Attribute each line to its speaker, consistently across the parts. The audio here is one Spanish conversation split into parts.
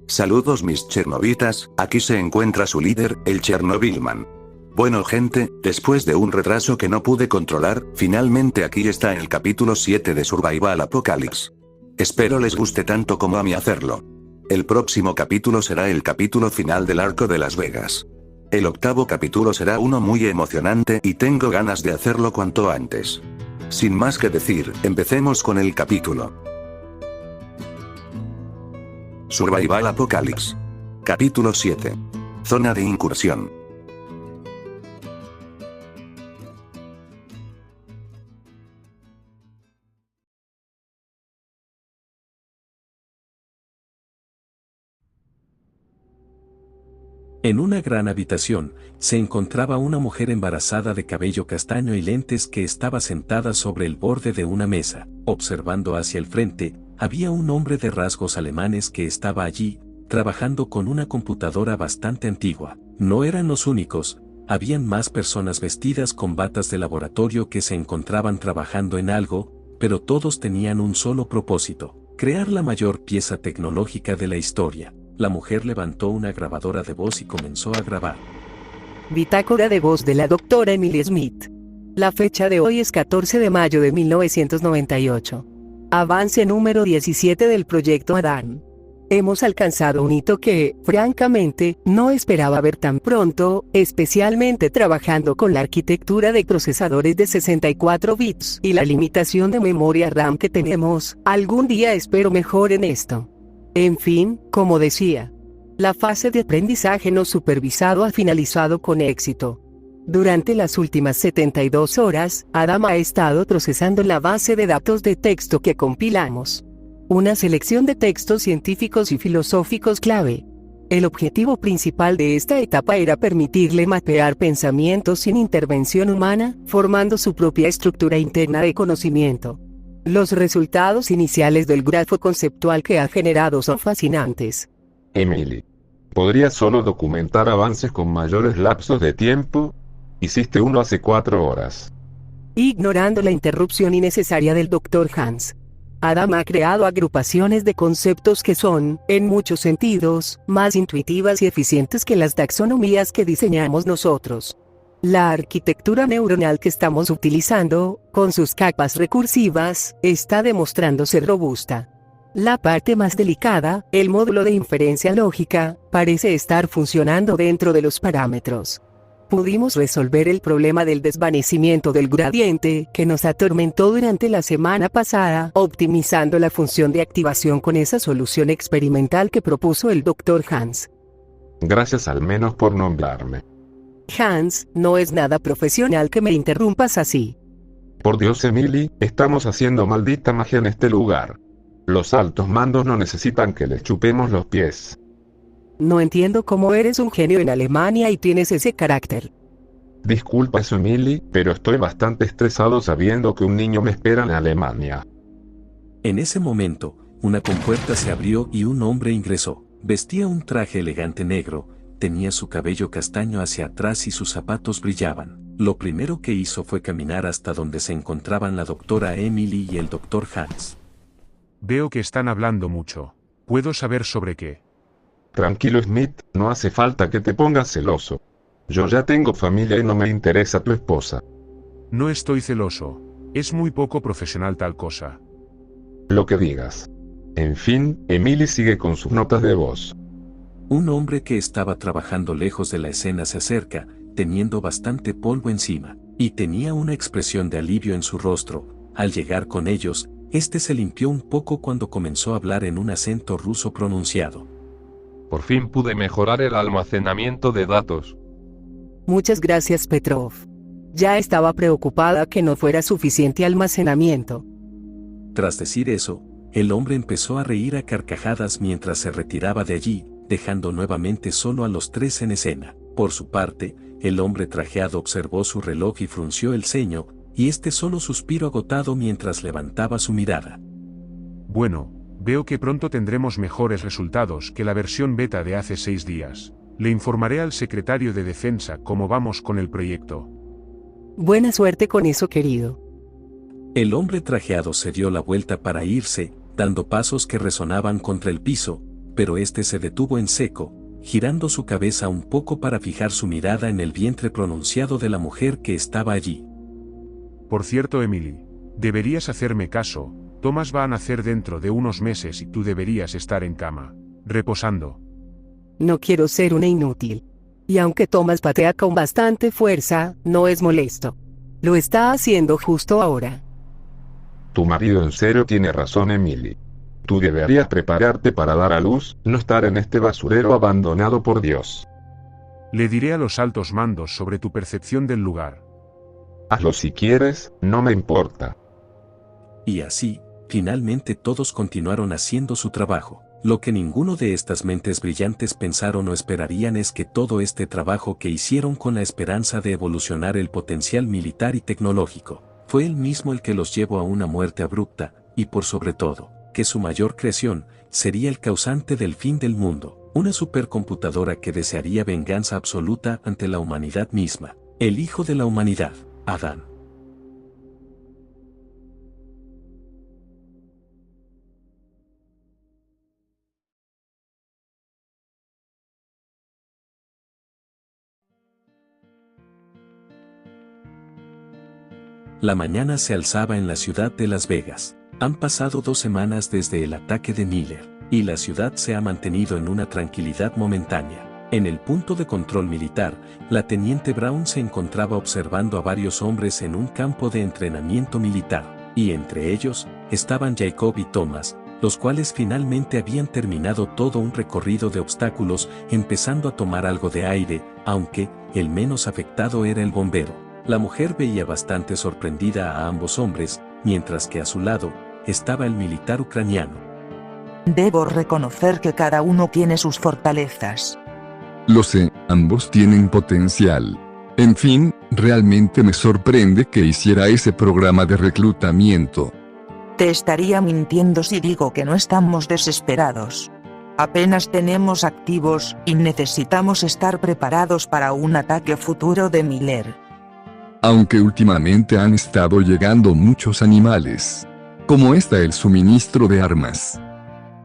Speaker 1: Saludos mis chernovitas, aquí se encuentra su líder, el Chernobylman. Bueno gente, después de un retraso que no pude controlar, finalmente aquí está el capítulo 7 de Survival Apocalypse. Espero les guste tanto como a mí hacerlo. El próximo capítulo será el capítulo final del arco de Las Vegas. El octavo capítulo será uno muy emocionante y tengo ganas de hacerlo cuanto antes. Sin más que decir, empecemos con el capítulo. Survival Apocalypse. Capítulo 7. Zona de incursión.
Speaker 2: En una gran habitación, se encontraba una mujer embarazada de cabello castaño y lentes que estaba sentada sobre el borde de una mesa. Observando hacia el frente, había un hombre de rasgos alemanes que estaba allí, trabajando con una computadora bastante antigua. No eran los únicos, habían más personas vestidas con batas de laboratorio que se encontraban trabajando en algo, pero todos tenían un solo propósito: crear la mayor pieza tecnológica de la historia. La mujer levantó una grabadora de voz y comenzó a grabar.
Speaker 3: Bitácora de voz de la doctora Emily Smith. La fecha de hoy es 14 de mayo de 1998. Avance número 17 del proyecto Adán. Hemos alcanzado un hito que, francamente, no esperaba ver tan pronto, especialmente trabajando con la arquitectura de procesadores de 64 bits y la limitación de memoria RAM que tenemos. Algún día espero mejoren esto. En fin, como decía, la fase de aprendizaje no supervisado ha finalizado con éxito. Durante las últimas 72 horas, Adam ha estado procesando la base de datos de texto que compilamos. Una selección de textos científicos y filosóficos clave. El objetivo principal de esta etapa era permitirle mapear pensamientos sin intervención humana, formando su propia estructura interna de conocimiento. Los resultados iniciales del grafo conceptual que ha generado son fascinantes.
Speaker 4: Emily, ¿podrías solo documentar avances con mayores lapsos de tiempo? Hiciste uno hace 4 horas.
Speaker 3: Ignorando la interrupción innecesaria del Dr. Hans, Adam ha creado agrupaciones de conceptos que son, en muchos sentidos, más intuitivas y eficientes que las taxonomías que diseñamos nosotros. La arquitectura neuronal que estamos utilizando, con sus capas recursivas, está demostrando ser robusta. La parte más delicada, el módulo de inferencia lógica, parece estar funcionando dentro de los parámetros. Pudimos resolver el problema del desvanecimiento del gradiente que nos atormentó durante la semana pasada, optimizando la función de activación con esa solución experimental que propuso el Dr. Hans.
Speaker 4: Gracias al menos por nombrarme.
Speaker 3: Hans, no es nada profesional que me interrumpas así.
Speaker 4: Por Dios, Emily, estamos haciendo maldita magia en este lugar. Los altos mandos no necesitan que les chupemos los pies.
Speaker 3: No entiendo cómo eres un genio en Alemania y tienes ese carácter.
Speaker 4: Disculpa eso, Emily, pero estoy bastante estresado sabiendo que un niño me espera en Alemania.
Speaker 2: En ese momento, una compuerta se abrió y un hombre ingresó. Vestía un traje elegante negro, tenía su cabello castaño hacia atrás y sus zapatos brillaban. Lo primero que hizo fue caminar hasta donde se encontraban la doctora Emily y el Dr. Hans.
Speaker 5: Veo que están hablando mucho. ¿Puedo saber sobre qué?
Speaker 4: Tranquilo, Smith, no hace falta que te pongas celoso. Yo ya tengo familia y no me interesa tu esposa.
Speaker 5: No estoy celoso. Es muy poco profesional tal cosa.
Speaker 4: Lo que digas. En fin, Emily sigue con sus notas de voz.
Speaker 2: Un hombre que estaba trabajando lejos de la escena se acerca, teniendo bastante polvo encima, y tenía una expresión de alivio en su rostro. Al llegar con ellos, este se limpió un poco cuando comenzó a hablar en un acento ruso pronunciado.
Speaker 6: Por fin pude mejorar el almacenamiento de datos.
Speaker 3: Muchas gracias, Petrov. Ya estaba preocupada que no fuera suficiente almacenamiento.
Speaker 2: Tras decir eso, el hombre empezó a reír a carcajadas mientras se retiraba de allí, dejando nuevamente solo a los tres en escena. Por su parte, el hombre trajeado observó su reloj y frunció el ceño, y este solo suspiró agotado mientras levantaba su mirada.
Speaker 5: Bueno, veo que pronto tendremos mejores resultados que la versión beta de hace 6 días. Le informaré al secretario de Defensa cómo vamos con el proyecto.
Speaker 3: Buena suerte con eso, querido.
Speaker 2: El hombre trajeado se dio la vuelta para irse, dando pasos que resonaban contra el piso, pero este se detuvo en seco, girando su cabeza un poco para fijar su mirada en el vientre pronunciado de la mujer que estaba allí.
Speaker 5: Por cierto, Emily, deberías hacerme caso. Thomas va a nacer dentro de unos meses y tú deberías estar en cama, reposando.
Speaker 3: No quiero ser una inútil. Y aunque Thomas patea con bastante fuerza, no es molesto. Lo está haciendo justo ahora.
Speaker 4: Tu marido en serio tiene razón, Emily. Tú deberías prepararte para dar a luz, no estar en este basurero abandonado por Dios.
Speaker 5: Le diré a los altos mandos sobre tu percepción del lugar.
Speaker 4: Hazlo si quieres, no me importa.
Speaker 2: Y así, finalmente todos continuaron haciendo su trabajo. Lo que ninguno de estas mentes brillantes pensaron o esperarían es que todo este trabajo que hicieron con la esperanza de evolucionar el potencial militar y tecnológico, fue el mismo el que los llevó a una muerte abrupta, y por sobre todo, que su mayor creación sería el causante del fin del mundo, una supercomputadora que desearía venganza absoluta ante la humanidad misma, el hijo de la humanidad, Adán. La mañana se alzaba en la ciudad de Las Vegas. Han pasado 2 semanas desde el ataque de Miller, y la ciudad se ha mantenido en una tranquilidad momentánea. En el punto de control militar, la teniente Brown se encontraba observando a varios hombres en un campo de entrenamiento militar, y entre ellos, estaban Jacob y Thomas, los cuales finalmente habían terminado todo un recorrido de obstáculos, empezando a tomar algo de aire, aunque el menos afectado era el bombero. La mujer veía bastante sorprendida a ambos hombres, mientras que a su lado, estaba el militar ucraniano.
Speaker 7: Debo reconocer que cada uno tiene sus fortalezas.
Speaker 8: Lo sé, ambos tienen potencial. En fin, realmente me sorprende que hiciera ese programa de reclutamiento.
Speaker 7: Te estaría mintiendo si digo que no estamos desesperados. Apenas tenemos activos, y necesitamos estar preparados para un ataque futuro de Miller.
Speaker 8: Aunque últimamente han estado llegando muchos animales. ¿Cómo está el suministro de armas?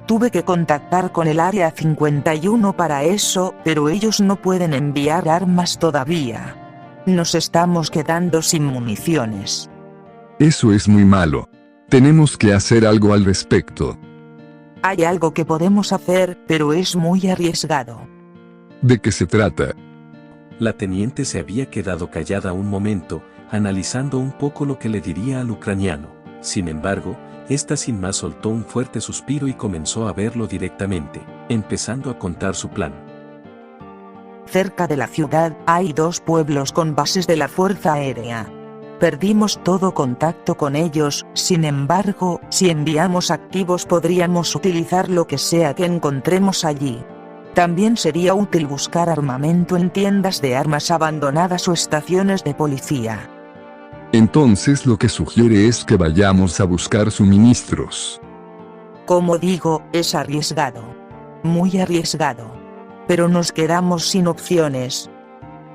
Speaker 7: Tuve que contactar con el Área 51 para eso, pero ellos no pueden enviar armas todavía. Nos estamos quedando sin municiones.
Speaker 8: Eso es muy malo. Tenemos que hacer algo al respecto.
Speaker 7: Hay algo que podemos hacer, pero es muy arriesgado.
Speaker 8: ¿De qué se trata?
Speaker 2: La teniente se había quedado callada un momento, analizando un poco lo que le diría al ucraniano. Sin embargo, ésta sin más soltó un fuerte suspiro y comenzó a verlo directamente, empezando a contar su plan.
Speaker 7: Cerca de la ciudad, hay 2 pueblos con bases de la Fuerza Aérea. Perdimos todo contacto con ellos, sin embargo, si enviamos activos podríamos utilizar lo que sea que encontremos allí. También sería útil buscar armamento en tiendas de armas abandonadas o estaciones de policía.
Speaker 8: Entonces lo que sugiere es que vayamos a buscar suministros.
Speaker 7: Como digo, es arriesgado. Muy arriesgado. Pero nos quedamos sin opciones.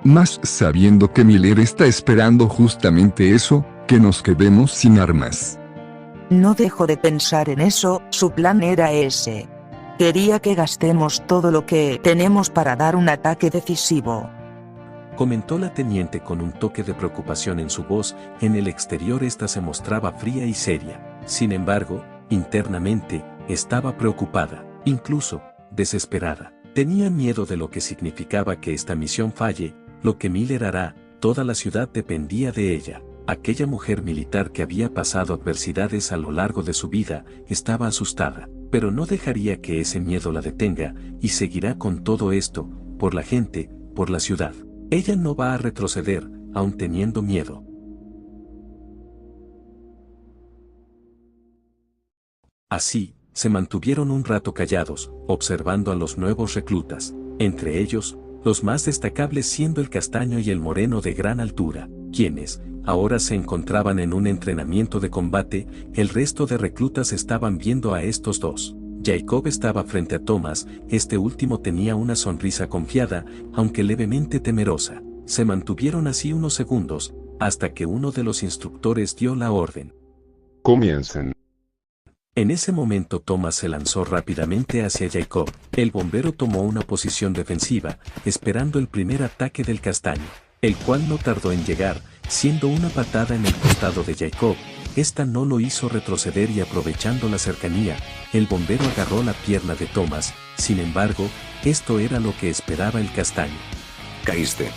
Speaker 8: Más sabiendo que Miller está esperando justamente eso, que nos quedemos sin armas.
Speaker 7: No dejo de pensar en eso, su plan era ese. Quería que gastemos todo lo que tenemos para dar un ataque decisivo.
Speaker 2: Comentó la teniente con un toque de preocupación en su voz. En el exterior esta se mostraba fría y seria. Sin embargo, internamente, estaba preocupada, incluso, desesperada. Tenía miedo de lo que significaba que esta misión falle, lo que Miller hará, toda la ciudad dependía de ella. Aquella mujer militar que había pasado adversidades a lo largo de su vida, estaba asustada, pero no dejaría que ese miedo la detenga, y seguirá con todo esto, por la gente, por la ciudad. Ella no va a retroceder, aun teniendo miedo. Así, se mantuvieron un rato callados, observando a los nuevos reclutas, entre ellos, los más destacables siendo el castaño y el moreno de gran altura, quienes, ahora se encontraban en un entrenamiento de combate. El resto de reclutas estaban viendo a estos dos. Jacob estaba frente a Thomas, este último tenía una sonrisa confiada, aunque levemente temerosa. Se mantuvieron así unos segundos, hasta que uno de los instructores dio la orden.
Speaker 4: Comiencen.
Speaker 2: En ese momento Thomas se lanzó rápidamente hacia Jacob. El bombero tomó una posición defensiva, esperando el primer ataque del castaño, el cual no tardó en llegar, siendo una patada en el costado de Jacob. Esta no lo hizo retroceder y aprovechando la cercanía, el bombero agarró la pierna de Thomas. Sin embargo, esto era lo que esperaba el castaño.
Speaker 1: Caíste.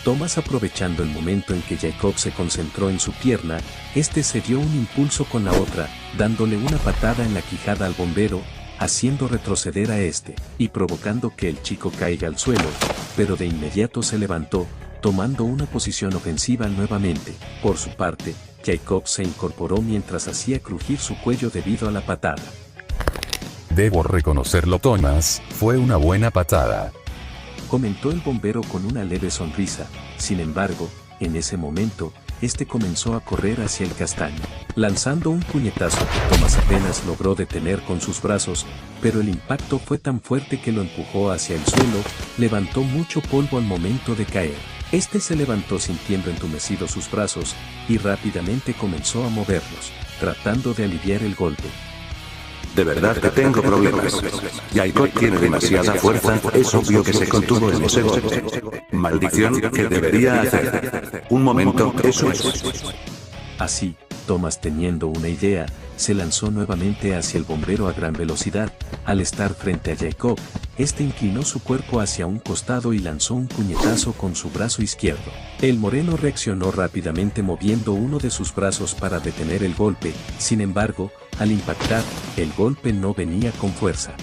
Speaker 2: Thomas, aprovechando el momento en que Jacob se concentró en su pierna, este se dio un impulso con la otra, dándole una patada en la quijada al bombero, haciendo retroceder a este, y provocando que el chico caiga al suelo, pero de inmediato se levantó, tomando una posición ofensiva nuevamente. Por su parte, Jacob se incorporó mientras hacía crujir su cuello debido a la patada.
Speaker 9: Debo reconocerlo, Thomas, fue una buena patada,
Speaker 2: comentó el bombero con una leve sonrisa. Sin embargo, en ese momento, este comenzó a correr hacia el castaño, lanzando un puñetazo que Thomas apenas logró detener con sus brazos, pero el impacto fue tan fuerte que lo empujó hacia el suelo, levantó mucho polvo al momento de caer. Este se levantó sintiendo entumecidos sus brazos, y rápidamente comenzó a moverlos, tratando de aliviar el golpe.
Speaker 1: De verdad que tengo problemas. Jacob tiene demasiada fuerza, es obvio que se contuvo en ese golpe. Maldición, ¿qué debería hacer? Un momento, eso es.
Speaker 2: Así, Thomas, teniendo una idea, se lanzó nuevamente hacia el bombero a gran velocidad. Al estar frente a Jacob, este inclinó su cuerpo hacia un costado y lanzó un puñetazo con su brazo izquierdo. El moreno reaccionó rápidamente moviendo uno de sus brazos para detener el golpe. Sin embargo, al impactar, el golpe no venía con fuerza.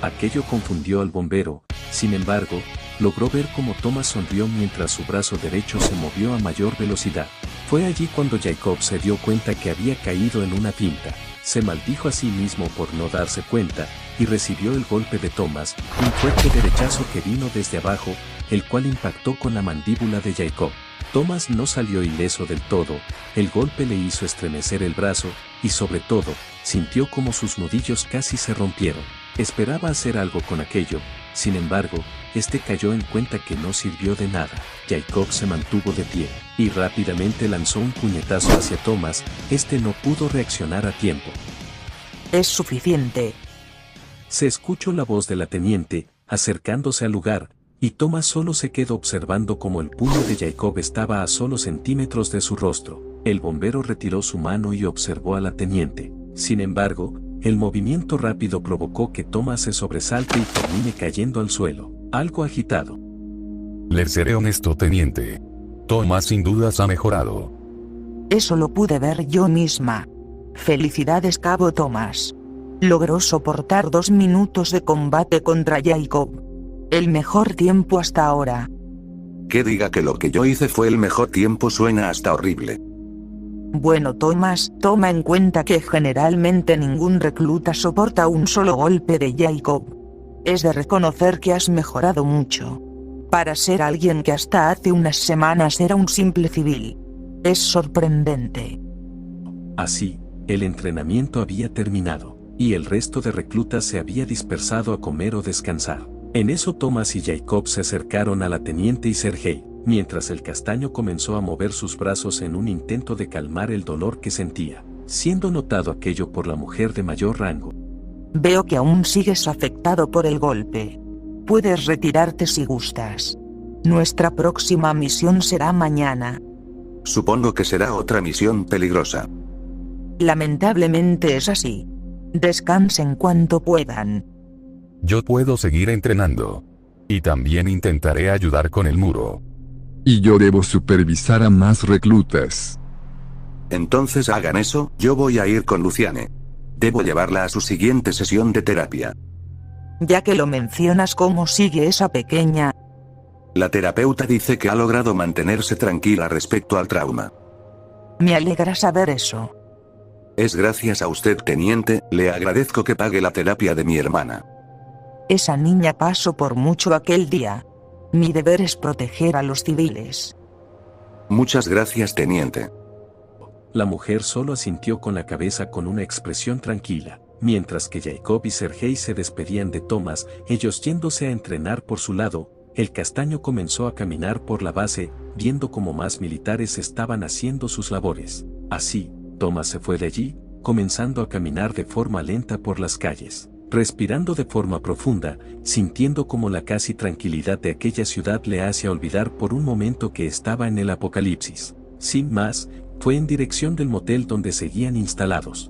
Speaker 2: Aquello confundió al bombero. Sin embargo, logró ver cómo Thomas sonrió mientras su brazo derecho se movió a mayor velocidad. Fue allí cuando Jacob se dio cuenta que había caído en una finta. Se maldijo a sí mismo por no darse cuenta, y recibió el golpe de Thomas, un fuerte derechazo que vino desde abajo, el cual impactó con la mandíbula de Jacob. Thomas no salió ileso del todo, el golpe le hizo estremecer el brazo, y sobre todo, sintió como sus nudillos casi se rompieron. Esperaba hacer algo con aquello, sin embargo, este cayó en cuenta que no sirvió de nada. Jacob se mantuvo de pie, y rápidamente lanzó un puñetazo hacia Thomas. Este no pudo reaccionar a tiempo.
Speaker 7: Es suficiente.
Speaker 2: Se escuchó la voz de la teniente, acercándose al lugar, y Thomas solo se quedó observando cómo el puño de Jacob estaba a solo centímetros de su rostro. El bombero retiró su mano y observó a la teniente. Sin embargo, el movimiento rápido provocó que Thomas se sobresalte y termine cayendo al suelo, algo agitado.
Speaker 9: Le seré honesto, teniente. Thomas sin dudas ha mejorado.
Speaker 7: Eso lo pude ver yo misma. Felicidades, Cabo Thomas. Logró soportar 2 minutos de combate contra Jacob. El mejor tiempo hasta ahora.
Speaker 1: Que diga que lo que yo hice fue el mejor tiempo suena hasta horrible.
Speaker 7: Bueno, Thomas, toma en cuenta que generalmente ningún recluta soporta un solo golpe de Jacob. Es de reconocer que has mejorado mucho. Para ser alguien que hasta hace unas semanas era un simple civil. Es sorprendente.
Speaker 2: Así, el entrenamiento había terminado, y el resto de reclutas se había dispersado a comer o descansar. En eso Thomas y Jacob se acercaron a la teniente y Sergei, mientras el castaño comenzó a mover sus brazos en un intento de calmar el dolor que sentía, siendo notado aquello por la mujer de mayor rango.
Speaker 7: Veo que aún sigues afectado por el golpe. Puedes retirarte si gustas. Nuestra próxima misión será mañana.
Speaker 1: Supongo que será otra misión peligrosa.
Speaker 7: Lamentablemente es así. Descansen cuanto puedan.
Speaker 9: Yo puedo seguir entrenando. Y también intentaré ayudar con el muro.
Speaker 8: Y yo debo supervisar a más reclutas.
Speaker 1: Entonces hagan eso, yo voy a ir con Luciane. Debo llevarla a su siguiente sesión de terapia.
Speaker 7: Ya que lo mencionas, ¿cómo sigue esa pequeña?
Speaker 1: La terapeuta dice que ha logrado mantenerse tranquila respecto al trauma.
Speaker 7: Me alegra saber eso.
Speaker 1: Es gracias a usted, teniente, le agradezco que pague la terapia de mi hermana.
Speaker 7: Esa niña pasó por mucho aquel día. Mi deber es proteger a los civiles.
Speaker 1: Muchas gracias, teniente.
Speaker 2: La mujer solo asintió con la cabeza con una expresión tranquila, mientras que Jacob y Sergei se despedían de Thomas, ellos yéndose a entrenar por su lado. El castaño comenzó a caminar por la base, viendo cómo más militares estaban haciendo sus labores. Así, Thomas se fue de allí, comenzando a caminar de forma lenta por las calles, respirando de forma profunda, sintiendo como la casi tranquilidad de aquella ciudad le hace olvidar por un momento que estaba en el apocalipsis. Sin más, fue en dirección del motel donde seguían instalados.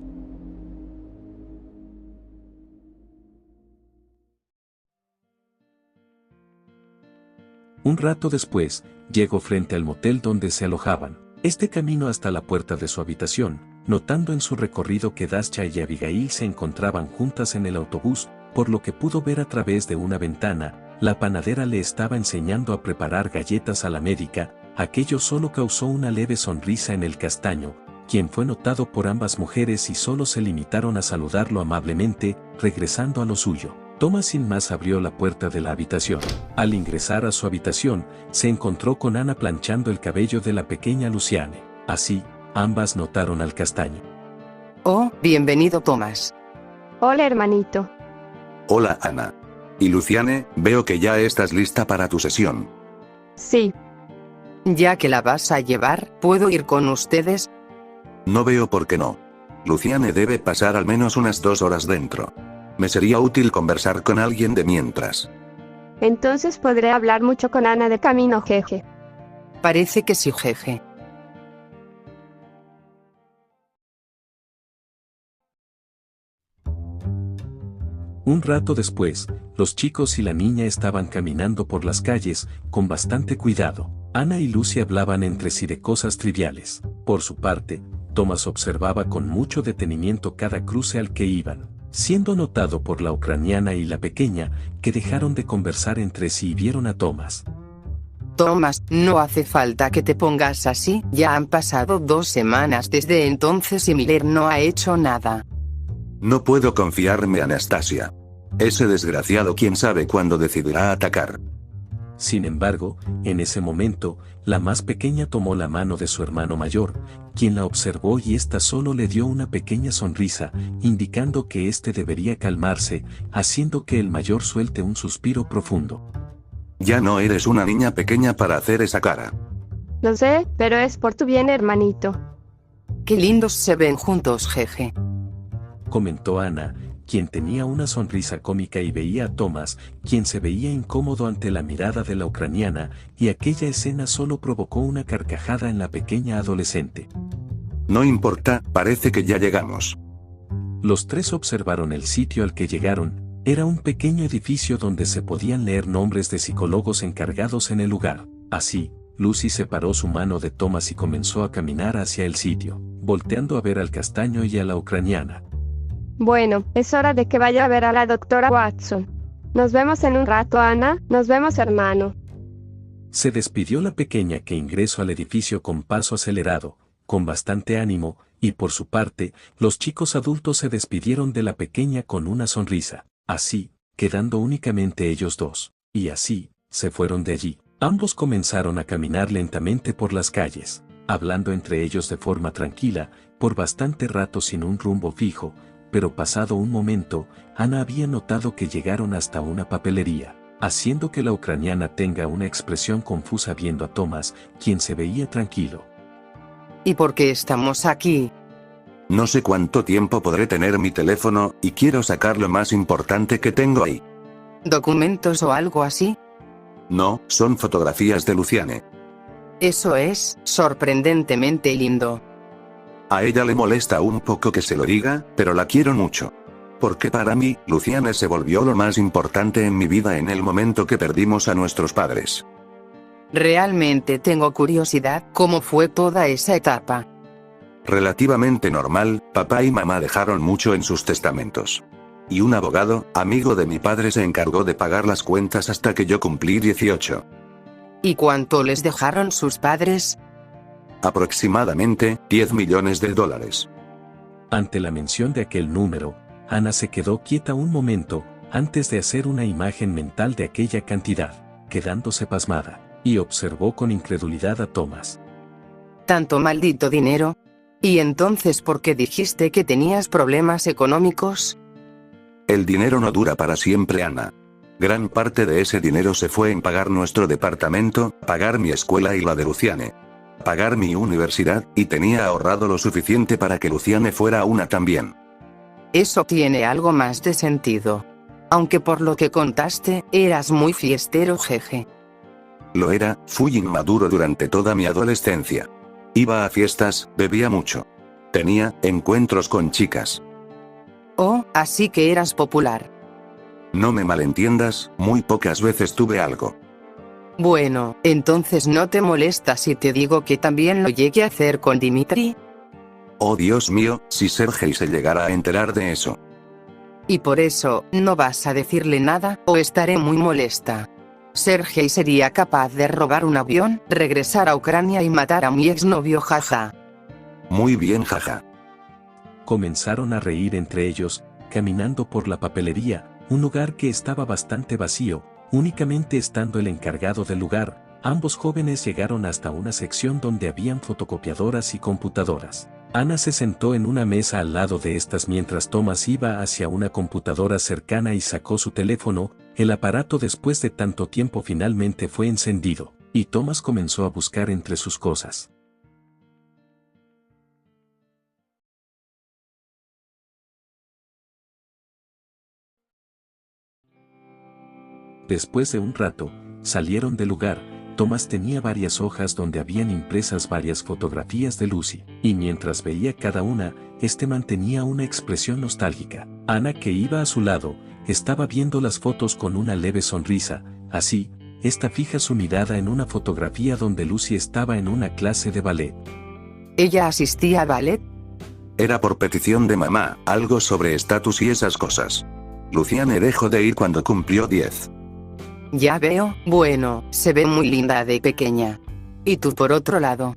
Speaker 2: Un rato después, llegó frente al motel donde se alojaban. Este camino hasta la puerta de su habitación, notando en su recorrido que Dasha y Abigail se encontraban juntas en el autobús, por lo que pudo ver a través de una ventana, la panadera le estaba enseñando a preparar galletas a la médica. Aquello solo causó una leve sonrisa en el castaño, quien fue notado por ambas mujeres y solo se limitaron a saludarlo amablemente, regresando a lo suyo. Thomas sin más abrió la puerta de la habitación. Al ingresar a su habitación, se encontró con Ana planchando el cabello de la pequeña Luciane. Así, ambas notaron al castaño.
Speaker 7: Oh, bienvenido Thomas.
Speaker 10: Hola hermanito.
Speaker 1: Hola Ana. Y Luciane, veo que ya estás lista para tu sesión.
Speaker 10: Sí.
Speaker 7: Ya que la vas a llevar, ¿puedo ir con ustedes?
Speaker 1: No veo por qué no. Luciane debe pasar al menos unas 2 horas dentro. Me sería útil conversar con alguien de mientras.
Speaker 10: Entonces podré hablar mucho con Ana de camino, jeje.
Speaker 7: Parece que sí, jeje.
Speaker 2: Un rato después, los chicos y la niña estaban caminando por las calles, con bastante cuidado. Ana y Lucy hablaban entre sí de cosas triviales. Por su parte, Thomas observaba con mucho detenimiento cada cruce al que iban, siendo notado por la ucraniana y la pequeña, que dejaron de conversar entre sí y vieron a Thomas.
Speaker 7: Thomas, no hace falta que te pongas así, ya han pasado 2 semanas desde entonces y Miller no ha hecho nada.
Speaker 1: No puedo confiarme, Anastasia. Ese desgraciado quién sabe cuándo decidirá atacar.
Speaker 2: Sin embargo, en ese momento, la más pequeña tomó la mano de su hermano mayor, quien la observó y ésta solo le dio una pequeña sonrisa, indicando que éste debería calmarse, haciendo que el mayor suelte un suspiro profundo.
Speaker 1: Ya no eres una niña pequeña para hacer esa cara.
Speaker 10: Lo sé, pero es por tu bien, hermanito.
Speaker 7: Qué lindos se ven juntos, jeje.
Speaker 2: Comentó Ana, quien tenía una sonrisa cómica y veía a Thomas, quien se veía incómodo ante la mirada de la ucraniana, y aquella escena solo provocó una carcajada en la pequeña adolescente.
Speaker 1: No importa, parece que ya llegamos.
Speaker 2: Los tres observaron el sitio al que llegaron. Era un pequeño edificio donde se podían leer nombres de psicólogos encargados en el lugar. Así, Lucy separó su mano de Thomas y comenzó a caminar hacia el sitio, volteando a ver al castaño y a la ucraniana.
Speaker 10: Bueno, es hora de que vaya a ver a la doctora Watson. Nos vemos en un rato, Ana. Nos vemos, hermano.
Speaker 2: Se despidió la pequeña, que ingresó al edificio con paso acelerado, con bastante ánimo, y por su parte, los chicos adultos se despidieron de la pequeña con una sonrisa. Así, quedando únicamente ellos dos. Y así, se fueron de allí. Ambos comenzaron a caminar lentamente por las calles, hablando entre ellos de forma tranquila, por bastante rato sin un rumbo fijo. Pero pasado un momento, Ana había notado que llegaron hasta una papelería, haciendo que la ucraniana tenga una expresión confusa viendo a Thomas, quien se veía tranquilo.
Speaker 7: ¿Y por qué estamos aquí?
Speaker 1: No sé cuánto tiempo podré tener mi teléfono, y quiero sacar lo más importante que tengo ahí.
Speaker 7: ¿Documentos o algo así?
Speaker 1: No, son fotografías de Luciane.
Speaker 7: Eso es sorprendentemente lindo.
Speaker 1: A ella le molesta un poco que se lo diga, pero la quiero mucho. Porque para mí, Luciane se volvió lo más importante en mi vida en el momento que perdimos a nuestros padres.
Speaker 7: Realmente tengo curiosidad, ¿cómo fue toda esa etapa?
Speaker 1: Relativamente normal, papá y mamá dejaron mucho en sus testamentos. Y un abogado, amigo de mi padre, se encargó de pagar las cuentas hasta que yo cumplí 18.
Speaker 7: ¿Y cuánto les dejaron sus padres?
Speaker 1: Aproximadamente, $10 millones.
Speaker 2: Ante la mención de aquel número, Ana se quedó quieta un momento, antes de hacer una imagen mental de aquella cantidad, quedándose pasmada, y observó con incredulidad a Thomas.
Speaker 7: ¿Tanto maldito dinero? ¿Y entonces por qué dijiste que tenías problemas económicos?
Speaker 1: El dinero no dura para siempre, Ana. Gran parte de ese dinero se fue en pagar nuestro departamento, pagar mi escuela y la de Luciane. pagar mi universidad, y tenía ahorrado lo suficiente para que Luciane fuera una también.
Speaker 7: Eso tiene algo más de sentido. Aunque por lo que contaste, eras muy fiestero, jeje.
Speaker 1: Lo era, fui inmaduro durante toda mi adolescencia. Iba a fiestas, bebía mucho. Tenía encuentros con chicas.
Speaker 7: Oh, así que eras popular.
Speaker 1: No me malentiendas, muy pocas veces tuve algo.
Speaker 7: Bueno, entonces no te molesta si te digo que también lo llegué a hacer con Dimitri.
Speaker 1: Oh Dios mío, si Sergei se llegara a enterar de eso.
Speaker 7: Y por eso, ¿no vas a decirle nada, o estaré muy molesta? Sergei sería capaz de robar un avión, regresar a Ucrania y matar a mi exnovio, jaja.
Speaker 1: Muy bien, jaja.
Speaker 2: Comenzaron a reír entre ellos, caminando por la papelería, un lugar que estaba bastante vacío, únicamente estando el encargado del lugar. Ambos jóvenes llegaron hasta una sección donde habían fotocopiadoras y computadoras. Ana se sentó en una mesa al lado de estas mientras Thomas iba hacia una computadora cercana y sacó su teléfono. El aparato después de tanto tiempo finalmente fue encendido, y Thomas comenzó a buscar entre sus cosas. Después de un rato, salieron del lugar. Thomas tenía varias hojas donde habían impresas varias fotografías de Lucy, y mientras veía cada una, mantenía una expresión nostálgica. Ana, que iba a su lado, estaba viendo las fotos con una leve sonrisa. Así, fija su mirada en una fotografía donde Lucy estaba en una clase de ballet.
Speaker 7: ¿Ella asistía a ballet?
Speaker 1: Era por petición de mamá, algo sobre estatus y esas cosas. Luciane dejó de ir cuando cumplió 10.
Speaker 7: Ya veo, bueno, se ve muy linda de pequeña. ¿Y tú por otro lado?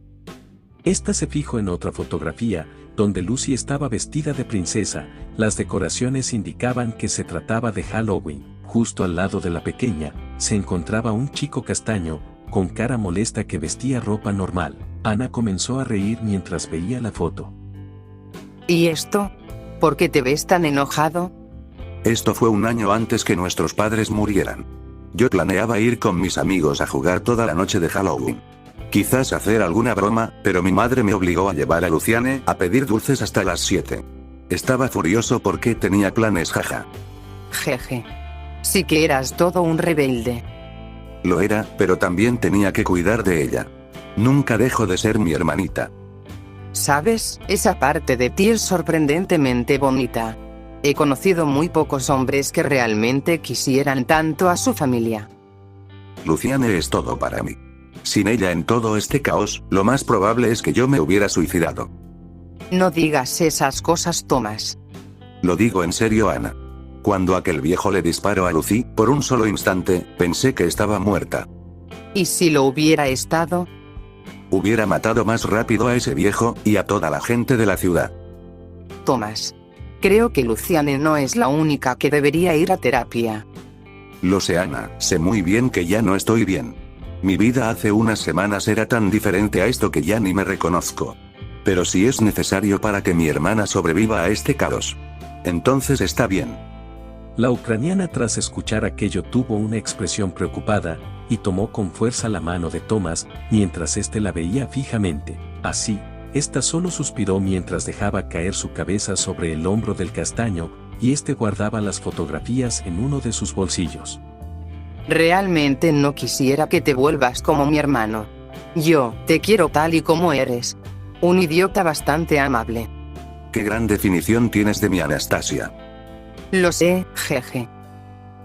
Speaker 2: Se fijó en otra fotografía, donde Lucy estaba vestida de princesa. Las decoraciones indicaban que se trataba de Halloween. Justo al lado de la pequeña, se encontraba un chico castaño, con cara molesta que vestía ropa normal. Ana comenzó a reír mientras veía la foto.
Speaker 7: ¿Y esto? ¿Por qué te ves tan enojado?
Speaker 1: Esto fue un año antes que nuestros padres murieran. Yo planeaba ir con mis amigos a jugar toda la noche de Halloween. Quizás hacer alguna broma, pero mi madre me obligó a llevar a Luciane a pedir dulces hasta las 7. Estaba furioso porque tenía planes, jaja.
Speaker 7: Jeje. Sí que eras todo un rebelde.
Speaker 1: Lo era, pero también tenía que cuidar de ella. Nunca dejó de ser mi hermanita.
Speaker 7: ¿Sabes? Esa parte de ti es sorprendentemente bonita. He conocido muy pocos hombres que realmente quisieran tanto a su familia.
Speaker 1: Luciane es todo para mí. Sin ella en todo este caos, lo más probable es que yo me hubiera suicidado.
Speaker 7: No digas esas cosas, Thomas.
Speaker 1: Lo digo en serio, Ana. Cuando aquel viejo le disparó a Lucy, por un solo instante, pensé que estaba muerta.
Speaker 7: ¿Y si lo hubiera estado?
Speaker 1: Hubiera matado más rápido a ese viejo, y a toda la gente de la ciudad.
Speaker 7: Thomas. Creo que Luciane no es la única que debería ir a terapia.
Speaker 1: Lo sé, Ana, sé muy bien que ya no estoy bien. Mi vida hace unas semanas era tan diferente a esto que ya ni me reconozco. Pero si es necesario para que mi hermana sobreviva a este caos, entonces está bien.
Speaker 2: La ucraniana, tras escuchar aquello, tuvo una expresión preocupada, y tomó con fuerza la mano de Thomas, mientras la veía fijamente. Así, solo suspiró mientras dejaba caer su cabeza sobre el hombro del castaño, y guardaba las fotografías en uno de sus bolsillos.
Speaker 7: Realmente no quisiera que te vuelvas como mi hermano. Yo te quiero tal y como eres. Un idiota bastante amable.
Speaker 1: Qué gran definición tienes de mi Anastasia.
Speaker 7: Lo sé, jeje.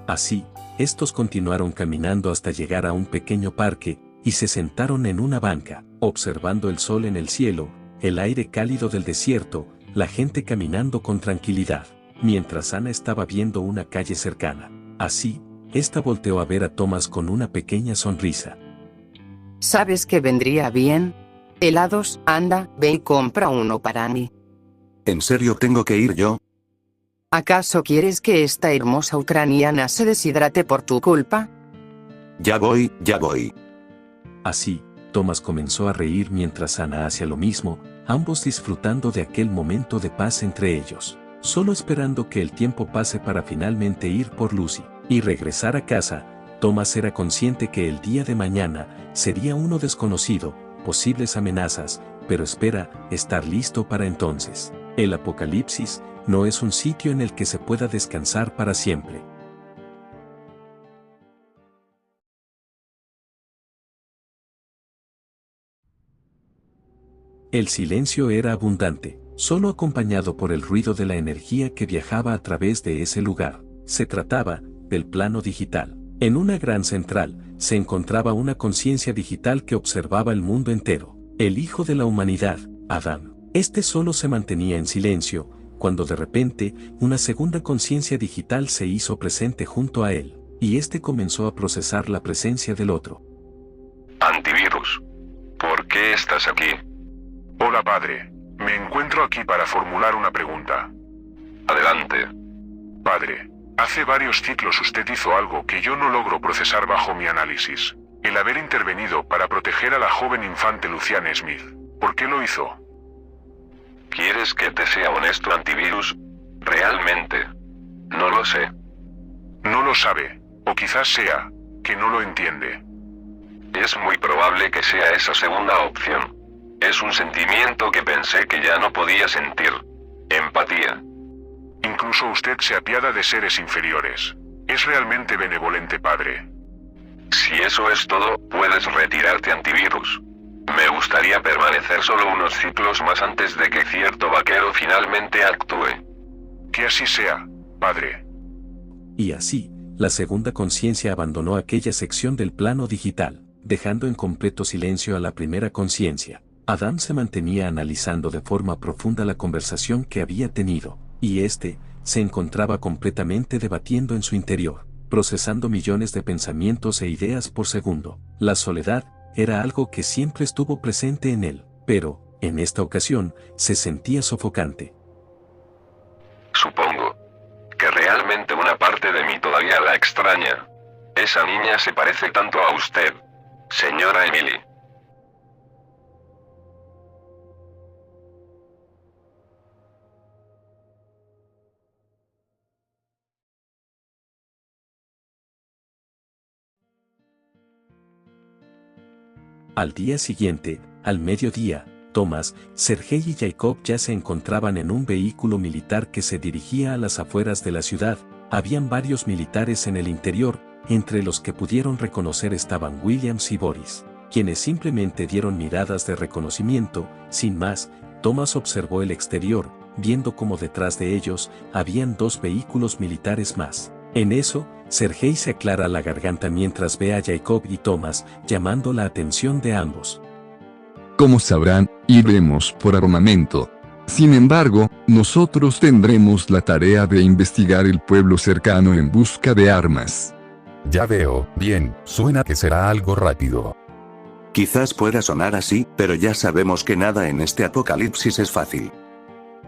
Speaker 2: Así, continuaron caminando hasta llegar a un pequeño parque, y se sentaron en una banca, observando el sol en el cielo, el aire cálido del desierto, la gente caminando con tranquilidad, mientras Ana estaba viendo una calle cercana. Así, volteó a ver a Thomas con una pequeña sonrisa.
Speaker 7: ¿Sabes qué vendría bien? Helados, anda, ve y compra uno para mí.
Speaker 1: ¿En serio tengo que ir yo?
Speaker 7: ¿Acaso quieres que esta hermosa ucraniana se deshidrate por tu culpa?
Speaker 1: Ya voy, ya voy.
Speaker 2: Así, Thomas comenzó a reír mientras Ana hacía lo mismo, ambos disfrutando de aquel momento de paz entre ellos, solo esperando que el tiempo pase para finalmente ir por Lucy y regresar a casa. Thomas era consciente que el día de mañana sería uno desconocido, posibles amenazas, pero espera estar listo para entonces. El apocalipsis no es un sitio en el que se pueda descansar para siempre. El silencio era abundante, solo acompañado por el ruido de la energía que viajaba a través de ese lugar. Se trataba del plano digital. En una gran central, se encontraba una conciencia digital que observaba el mundo entero. El hijo de la humanidad, Adán. Este solo se mantenía en silencio, cuando de repente, una segunda conciencia digital se hizo presente junto a él, y este comenzó a procesar la presencia del otro.
Speaker 11: Antivirus. ¿Por qué estás aquí?
Speaker 5: Hola, padre. Me encuentro aquí para formular una pregunta.
Speaker 11: Adelante.
Speaker 5: Padre, hace varios ciclos usted hizo algo que yo no logro procesar bajo mi análisis. El haber intervenido para proteger a la joven infante Luciana Smith. ¿Por qué lo hizo?
Speaker 11: ¿Quieres que te sea honesto, Antivirus? Realmente. No lo sé.
Speaker 5: No lo sabe, o quizás sea, que no lo entiende.
Speaker 11: Es muy probable que sea esa segunda opción. Es un sentimiento que pensé que ya no podía sentir. Empatía.
Speaker 5: Incluso usted se apiada de seres inferiores. Es realmente benevolente, padre.
Speaker 11: Si eso es todo, puedes retirarte, Antivirus. Me gustaría permanecer solo unos ciclos más antes de que cierto vaquero finalmente actúe.
Speaker 5: Que así sea, padre.
Speaker 2: Y así, la segunda conciencia abandonó aquella sección del plano digital, dejando en completo silencio a la primera conciencia. Adán se mantenía analizando de forma profunda la conversación que había tenido, y éste se encontraba completamente debatiendo en su interior, procesando millones de pensamientos e ideas por segundo. La soledad era algo que siempre estuvo presente en él, pero, en esta ocasión, se sentía sofocante.
Speaker 11: Supongo que realmente una parte de mí todavía la extraña. Esa niña se parece tanto a usted, señora Emily.
Speaker 2: Al día siguiente, al mediodía, Thomas, Sergei y Jacob ya se encontraban en un vehículo militar que se dirigía a las afueras de la ciudad. Habían varios militares en el interior, entre los que pudieron reconocer estaban Williams y Boris, quienes simplemente dieron miradas de reconocimiento. Sin más, Thomas observó el exterior, viendo como detrás de ellos habían dos vehículos militares más. En eso, Sergei se aclara la garganta mientras ve a Jacob y Thomas, llamando la atención de ambos.
Speaker 8: Como sabrán, iremos por armamento. Sin embargo, nosotros tendremos la tarea de investigar el pueblo cercano en busca de armas.
Speaker 9: Ya veo, bien, suena que será algo rápido.
Speaker 1: Quizás pueda sonar así, pero ya sabemos que nada en este apocalipsis es fácil.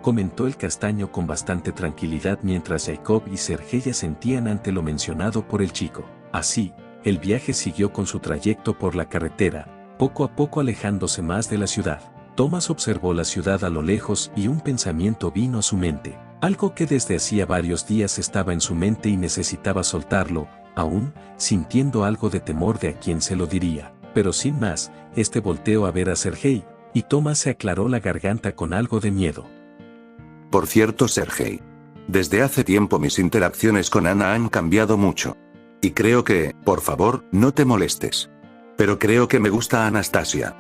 Speaker 2: Comentó el castaño con bastante tranquilidad mientras Jacob y Sergei asentían ante lo mencionado por el chico. Así, el viaje siguió con su trayecto por la carretera, poco a poco alejándose más de la ciudad. Thomas observó la ciudad a lo lejos y un pensamiento vino a su mente, algo que desde hacía varios días estaba en su mente y necesitaba soltarlo, aún sintiendo algo de temor de a quién se lo diría. Pero sin más, este volteó a ver a Sergei, y Thomas se aclaró la garganta con algo de miedo.
Speaker 1: Por cierto, Sergei. Desde hace tiempo mis interacciones con Ana han cambiado mucho. Y creo que, por favor, no te molestes. Pero creo que me gusta Anastasia.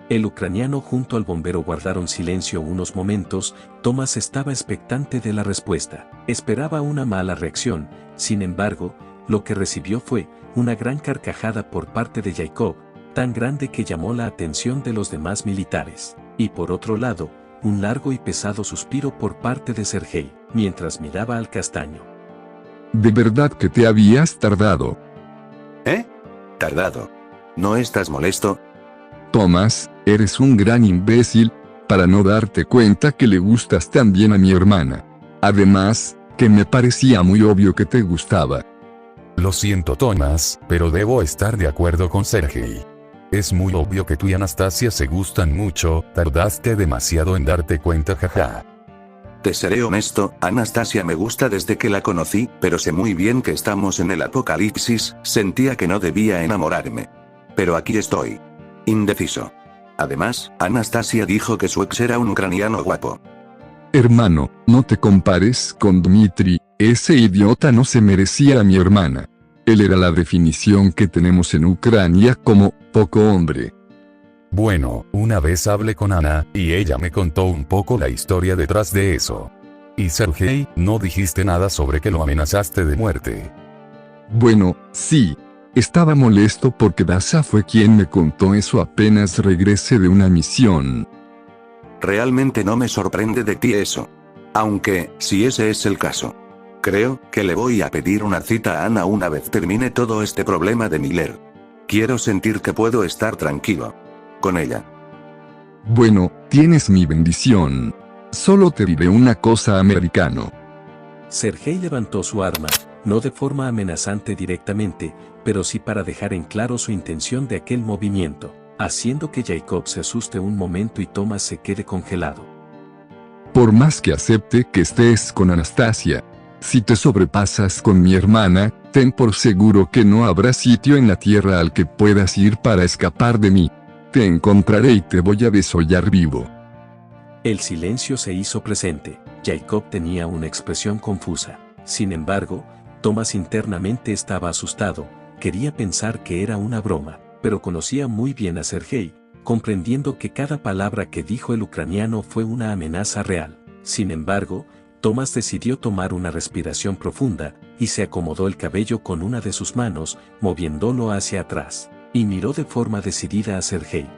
Speaker 2: El ucraniano junto al bombero guardaron silencio unos momentos. Thomas estaba expectante de la respuesta. Esperaba una mala reacción. Sin embargo, lo que recibió fue una gran carcajada por parte de Jacob, tan grande que llamó la atención de los demás militares. Y por otro lado, un largo y pesado suspiro por parte de Sergei, mientras miraba al castaño.
Speaker 8: ¿De verdad que te habías tardado?
Speaker 1: ¿Eh? ¿Tardado? ¿No estás molesto?
Speaker 8: Thomas, eres un gran imbécil, para no darte cuenta que le gustas también a mi hermana. Además, que me parecía muy obvio que te gustaba.
Speaker 9: Lo siento, Thomas, pero debo estar de acuerdo con Sergei. Es muy obvio que tú y Anastasia se gustan mucho, tardaste demasiado en darte cuenta, jaja.
Speaker 1: Te seré honesto, Anastasia me gusta desde que la conocí, pero sé muy bien que estamos en el apocalipsis, sentía que no debía enamorarme. Pero aquí estoy. Indeciso. Además, Anastasia dijo que su ex era un ucraniano guapo.
Speaker 8: Hermano, no te compares con Dmitri, ese idiota no se merecía a mi hermana. Él era la definición que tenemos en Ucrania como poco hombre.
Speaker 9: Bueno, una vez hablé con Ana, y ella me contó un poco la historia detrás de eso. Y Sergei, no dijiste nada sobre que lo amenazaste de muerte.
Speaker 8: Bueno, sí. Estaba molesto porque Dasa fue quien me contó eso apenas regresé de una misión.
Speaker 1: Realmente no me sorprende de ti eso. Aunque, si ese es el caso. Creo que le voy a pedir una cita a Ana una vez termine todo este problema de Miller. Quiero sentir que puedo estar tranquilo con ella.
Speaker 8: Bueno, tienes mi bendición. Solo te diré una cosa, americano.
Speaker 2: Sergei levantó su arma, no de forma amenazante directamente, pero sí para dejar en claro su intención de aquel movimiento, haciendo que Jacob se asuste un momento y Thomas se quede congelado.
Speaker 8: Por más que acepte que estés con Anastasia, si te sobrepasas con mi hermana, ten por seguro que no habrá sitio en la tierra al que puedas ir para escapar de mí. Te encontraré y te voy a desollar vivo.
Speaker 2: El silencio se hizo presente. Jacob tenía una expresión confusa. Sin embargo, Thomas internamente estaba asustado, quería pensar que era una broma, pero conocía muy bien a Sergei, comprendiendo que cada palabra que dijo el ucraniano fue una amenaza real. Sin embargo, Thomas decidió tomar una respiración profunda, y se acomodó el cabello con una de sus manos, moviéndolo hacia atrás, y miró de forma decidida a Sergei.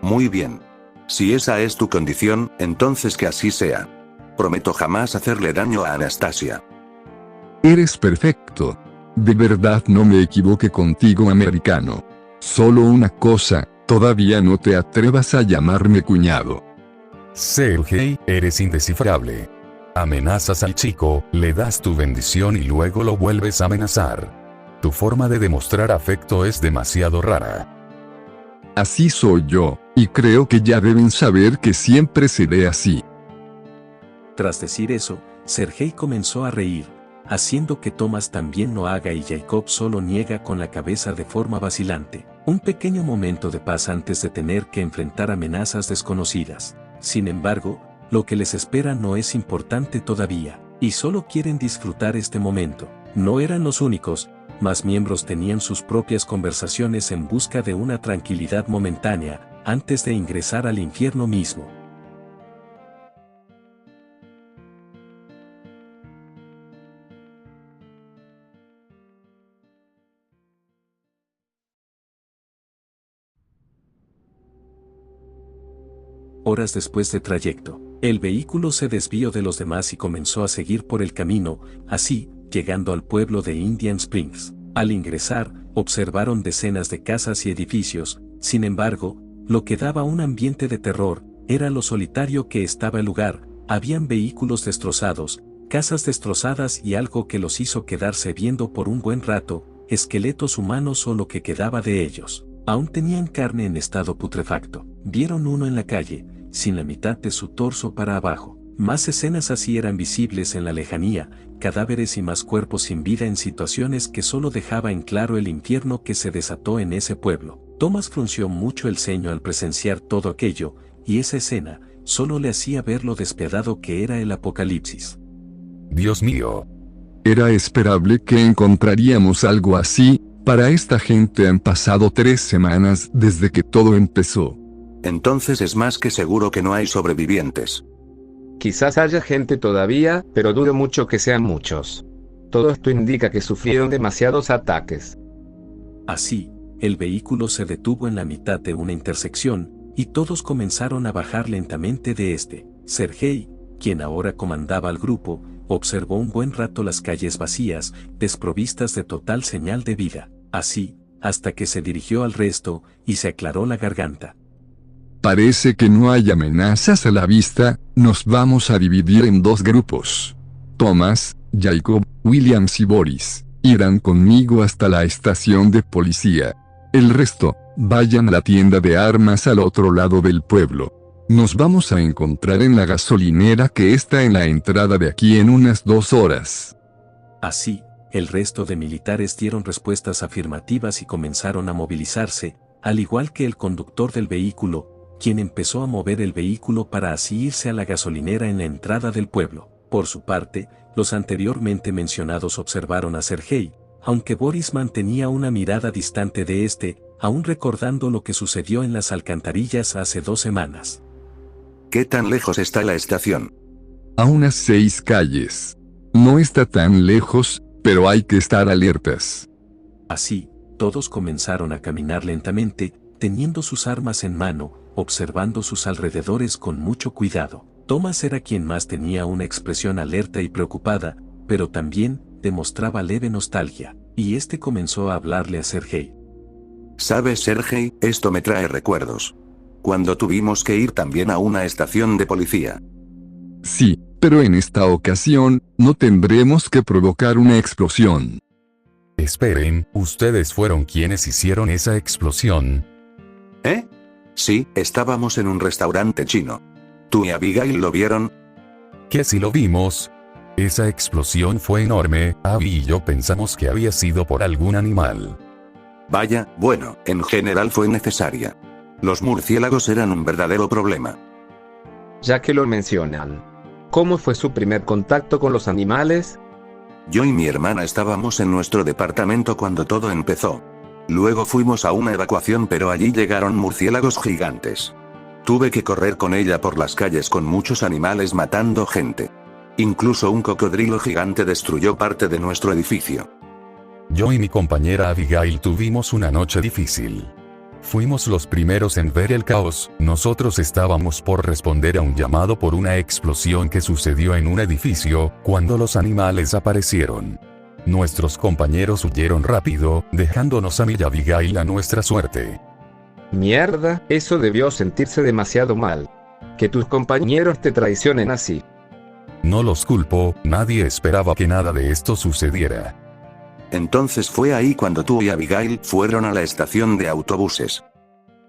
Speaker 1: Muy bien. Si esa es tu condición, entonces que así sea. Prometo jamás hacerle daño a Anastasia.
Speaker 8: Eres perfecto. De verdad no me equivoqué contigo, americano. Solo una cosa, todavía no te atrevas a llamarme cuñado.
Speaker 9: Sergei, eres indescifrable. Amenazas al chico, le das tu bendición y luego lo vuelves a amenazar. Tu forma de demostrar afecto es demasiado rara.
Speaker 8: Así soy yo, y creo que ya deben saber que siempre seré así.
Speaker 2: Tras decir eso, Sergei comenzó a reír, haciendo que Thomas también lo haga y Jacob solo niega con la cabeza de forma vacilante. Un pequeño momento de paz antes de tener que enfrentar amenazas desconocidas. Sin embargo, lo que les espera no es importante todavía, y solo quieren disfrutar este momento. No eran los únicos, más miembros tenían sus propias conversaciones en busca de una tranquilidad momentánea, antes de ingresar al infierno mismo. Horas después de trayecto, el vehículo se desvió de los demás y comenzó a seguir por el camino, así, llegando al pueblo de Indian Springs. Al ingresar, observaron decenas de casas y edificios, sin embargo, lo que daba un ambiente de terror, era lo solitario que estaba el lugar. Habían vehículos destrozados, casas destrozadas y algo que los hizo quedarse viendo por un buen rato, esqueletos humanos o lo que quedaba de ellos. Aún tenían carne en estado putrefacto. Vieron uno en la calle, sin la mitad de su torso para abajo. Más escenas así eran visibles en la lejanía, cadáveres y más cuerpos sin vida en situaciones que solo dejaba en claro el infierno que se desató en ese pueblo. Thomas frunció mucho el ceño al presenciar todo aquello, y esa escena solo le hacía ver lo despiadado que era el apocalipsis.
Speaker 9: Dios mío.
Speaker 8: Era esperable que encontraríamos algo así. Para esta gente han pasado 3 semanas desde que todo empezó.
Speaker 1: Entonces es más que seguro que no hay sobrevivientes.
Speaker 12: Quizás haya gente todavía, pero dudo mucho que sean muchos. Todo esto indica que sufrieron demasiados ataques.
Speaker 2: Así, el vehículo se detuvo en la mitad de una intersección, y todos comenzaron a bajar lentamente de este. Sergei, quien ahora comandaba al grupo, observó un buen rato las calles vacías, desprovistas de total señal de vida. Así, hasta que se dirigió al resto, y se aclaró la garganta.
Speaker 8: Parece que no hay amenazas a la vista. Nos vamos a dividir en 2 grupos. Thomas, Jacob, Williams y Boris irán conmigo hasta la estación de policía. El resto, vayan a la tienda de armas al otro lado del pueblo. Nos vamos a encontrar en la gasolinera que está en la entrada de aquí en unas 2 horas.
Speaker 2: Así, el resto de militares dieron respuestas afirmativas y comenzaron a movilizarse, al igual que el conductor del vehículo, quien empezó a mover el vehículo para así irse a la gasolinera en la entrada del pueblo. Por su parte, los anteriormente mencionados observaron a Sergei, aunque Boris mantenía una mirada distante de este, aún recordando lo que sucedió en las alcantarillas hace 2 semanas.
Speaker 1: ¿Qué tan lejos está la estación?
Speaker 8: A unas 6 calles. No está tan lejos, pero hay que estar alertas.
Speaker 2: Así, todos comenzaron a caminar lentamente, teniendo sus armas en mano, observando sus alrededores con mucho cuidado. Thomas era quien más tenía una expresión alerta y preocupada, pero también demostraba leve nostalgia, y este comenzó a hablarle a Sergei.
Speaker 1: ¿Sabes, Sergei? Esto me trae recuerdos. Cuando tuvimos que ir también a una estación de policía.
Speaker 8: Sí, pero en esta ocasión, no tendremos que provocar una explosión.
Speaker 9: Esperen, ¿ustedes fueron quienes hicieron esa explosión?
Speaker 1: ¿Eh? Sí, estábamos en un restaurante chino. ¿Tú y Abigail lo vieron?
Speaker 9: Que si lo vimos. Esa explosión fue enorme, Abby y yo pensamos que había sido por algún animal.
Speaker 1: Vaya, bueno, en general fue necesaria. Los murciélagos eran un verdadero problema.
Speaker 12: Ya que lo mencionan, ¿cómo fue su primer contacto con los animales?
Speaker 1: Yo y mi hermana estábamos en nuestro departamento cuando todo empezó. Luego fuimos a una evacuación, pero allí llegaron murciélagos gigantes. Tuve que correr con ella por las calles con muchos animales matando gente. Incluso un cocodrilo gigante destruyó parte de nuestro edificio.
Speaker 9: Yo y mi compañera Abigail tuvimos una noche difícil. Fuimos los primeros en ver el caos, nosotros estábamos por responder a un llamado por una explosión que sucedió en un edificio, cuando los animales aparecieron. Nuestros compañeros huyeron rápido, dejándonos a mí y Abigail a nuestra suerte.
Speaker 12: Mierda, eso debió sentirse demasiado mal. Que tus compañeros te traicionen así.
Speaker 9: No los culpo, nadie esperaba que nada de esto sucediera.
Speaker 1: Entonces fue ahí cuando tú y Abigail fueron a la estación de autobuses.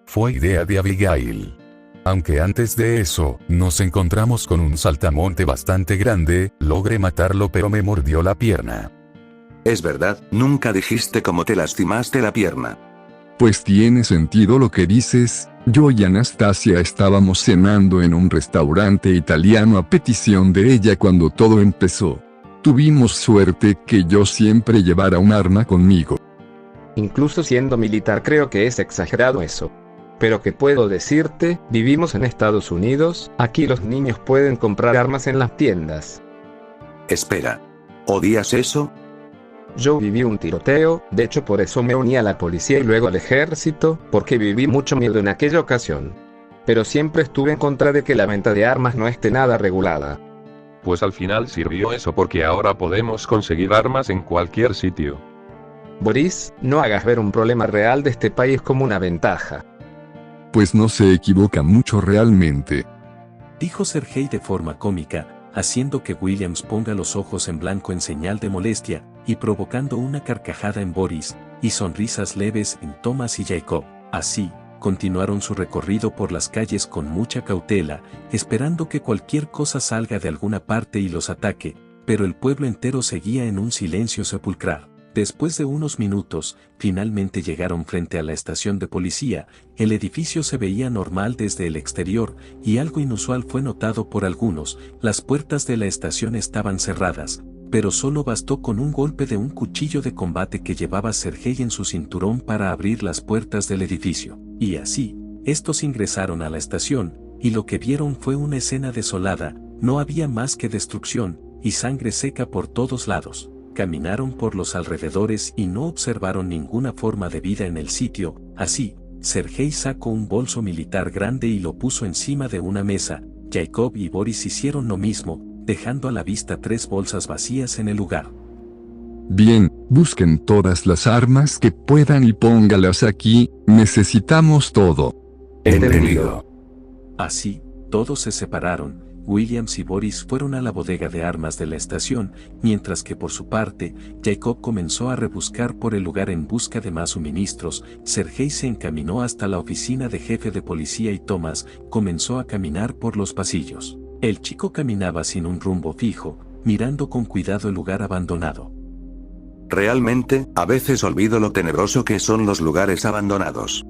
Speaker 9: Fue idea de Abigail. Aunque antes de eso, nos encontramos con un saltamonte bastante grande, logré matarlo pero me mordió la pierna.
Speaker 1: Es verdad, nunca dijiste cómo te lastimaste la pierna.
Speaker 8: Pues tiene sentido lo que dices, yo y Anastasia estábamos cenando en un restaurante italiano a petición de ella cuando todo empezó. Tuvimos suerte que yo siempre llevara un arma conmigo.
Speaker 12: Incluso siendo militar creo que es exagerado eso. Pero ¿qué puedo decirte? Vivimos en Estados Unidos, aquí los niños pueden comprar armas en las tiendas.
Speaker 1: Espera. ¿Odias eso?
Speaker 12: Yo viví un tiroteo, de hecho por eso me uní a la policía y luego al ejército, porque viví mucho miedo en aquella ocasión. Pero siempre estuve en contra de que la venta de armas no esté nada regulada.
Speaker 6: Pues al final sirvió eso porque ahora podemos conseguir armas en cualquier sitio.
Speaker 12: Boris, no hagas ver un problema real de este país como una ventaja.
Speaker 8: Pues no se equivoca mucho realmente.
Speaker 2: Dijo Sergei de forma cómica, haciendo que Williams ponga los ojos en blanco en señal de molestia, y provocando una carcajada en Boris, y sonrisas leves en Thomas y Jacob. Así, continuaron su recorrido por las calles con mucha cautela, esperando que cualquier cosa salga de alguna parte y los ataque, pero el pueblo entero seguía en un silencio sepulcral. Después de unos minutos, finalmente llegaron frente a la estación de policía. El edificio se veía normal desde el exterior, y algo inusual fue notado por algunos: las puertas de la estación estaban cerradas, pero solo bastó con un golpe de un cuchillo de combate que llevaba Sergei en su cinturón para abrir las puertas del edificio. Y así, estos ingresaron a la estación, y lo que vieron fue una escena desolada. No había más que destrucción, y sangre seca por todos lados. Caminaron por los alrededores y no observaron ninguna forma de vida en el sitio. Así, Sergei sacó un bolso militar grande y lo puso encima de una mesa. Jacob y Boris hicieron lo mismo, dejando a la vista 3 bolsas vacías en el lugar.
Speaker 8: Bien, busquen todas las armas que puedan y póngalas aquí, necesitamos todo.
Speaker 12: Entendido.
Speaker 2: Así, todos se separaron. Williams y Boris fueron a la bodega de armas de la estación, mientras que por su parte, Jacob comenzó a rebuscar por el lugar en busca de más suministros. Sergei se encaminó hasta la oficina de jefe de policía y Thomas comenzó a caminar por los pasillos. El chico caminaba sin un rumbo fijo, mirando con cuidado el lugar abandonado.
Speaker 1: Realmente, a veces olvido lo tenebroso que son los lugares abandonados.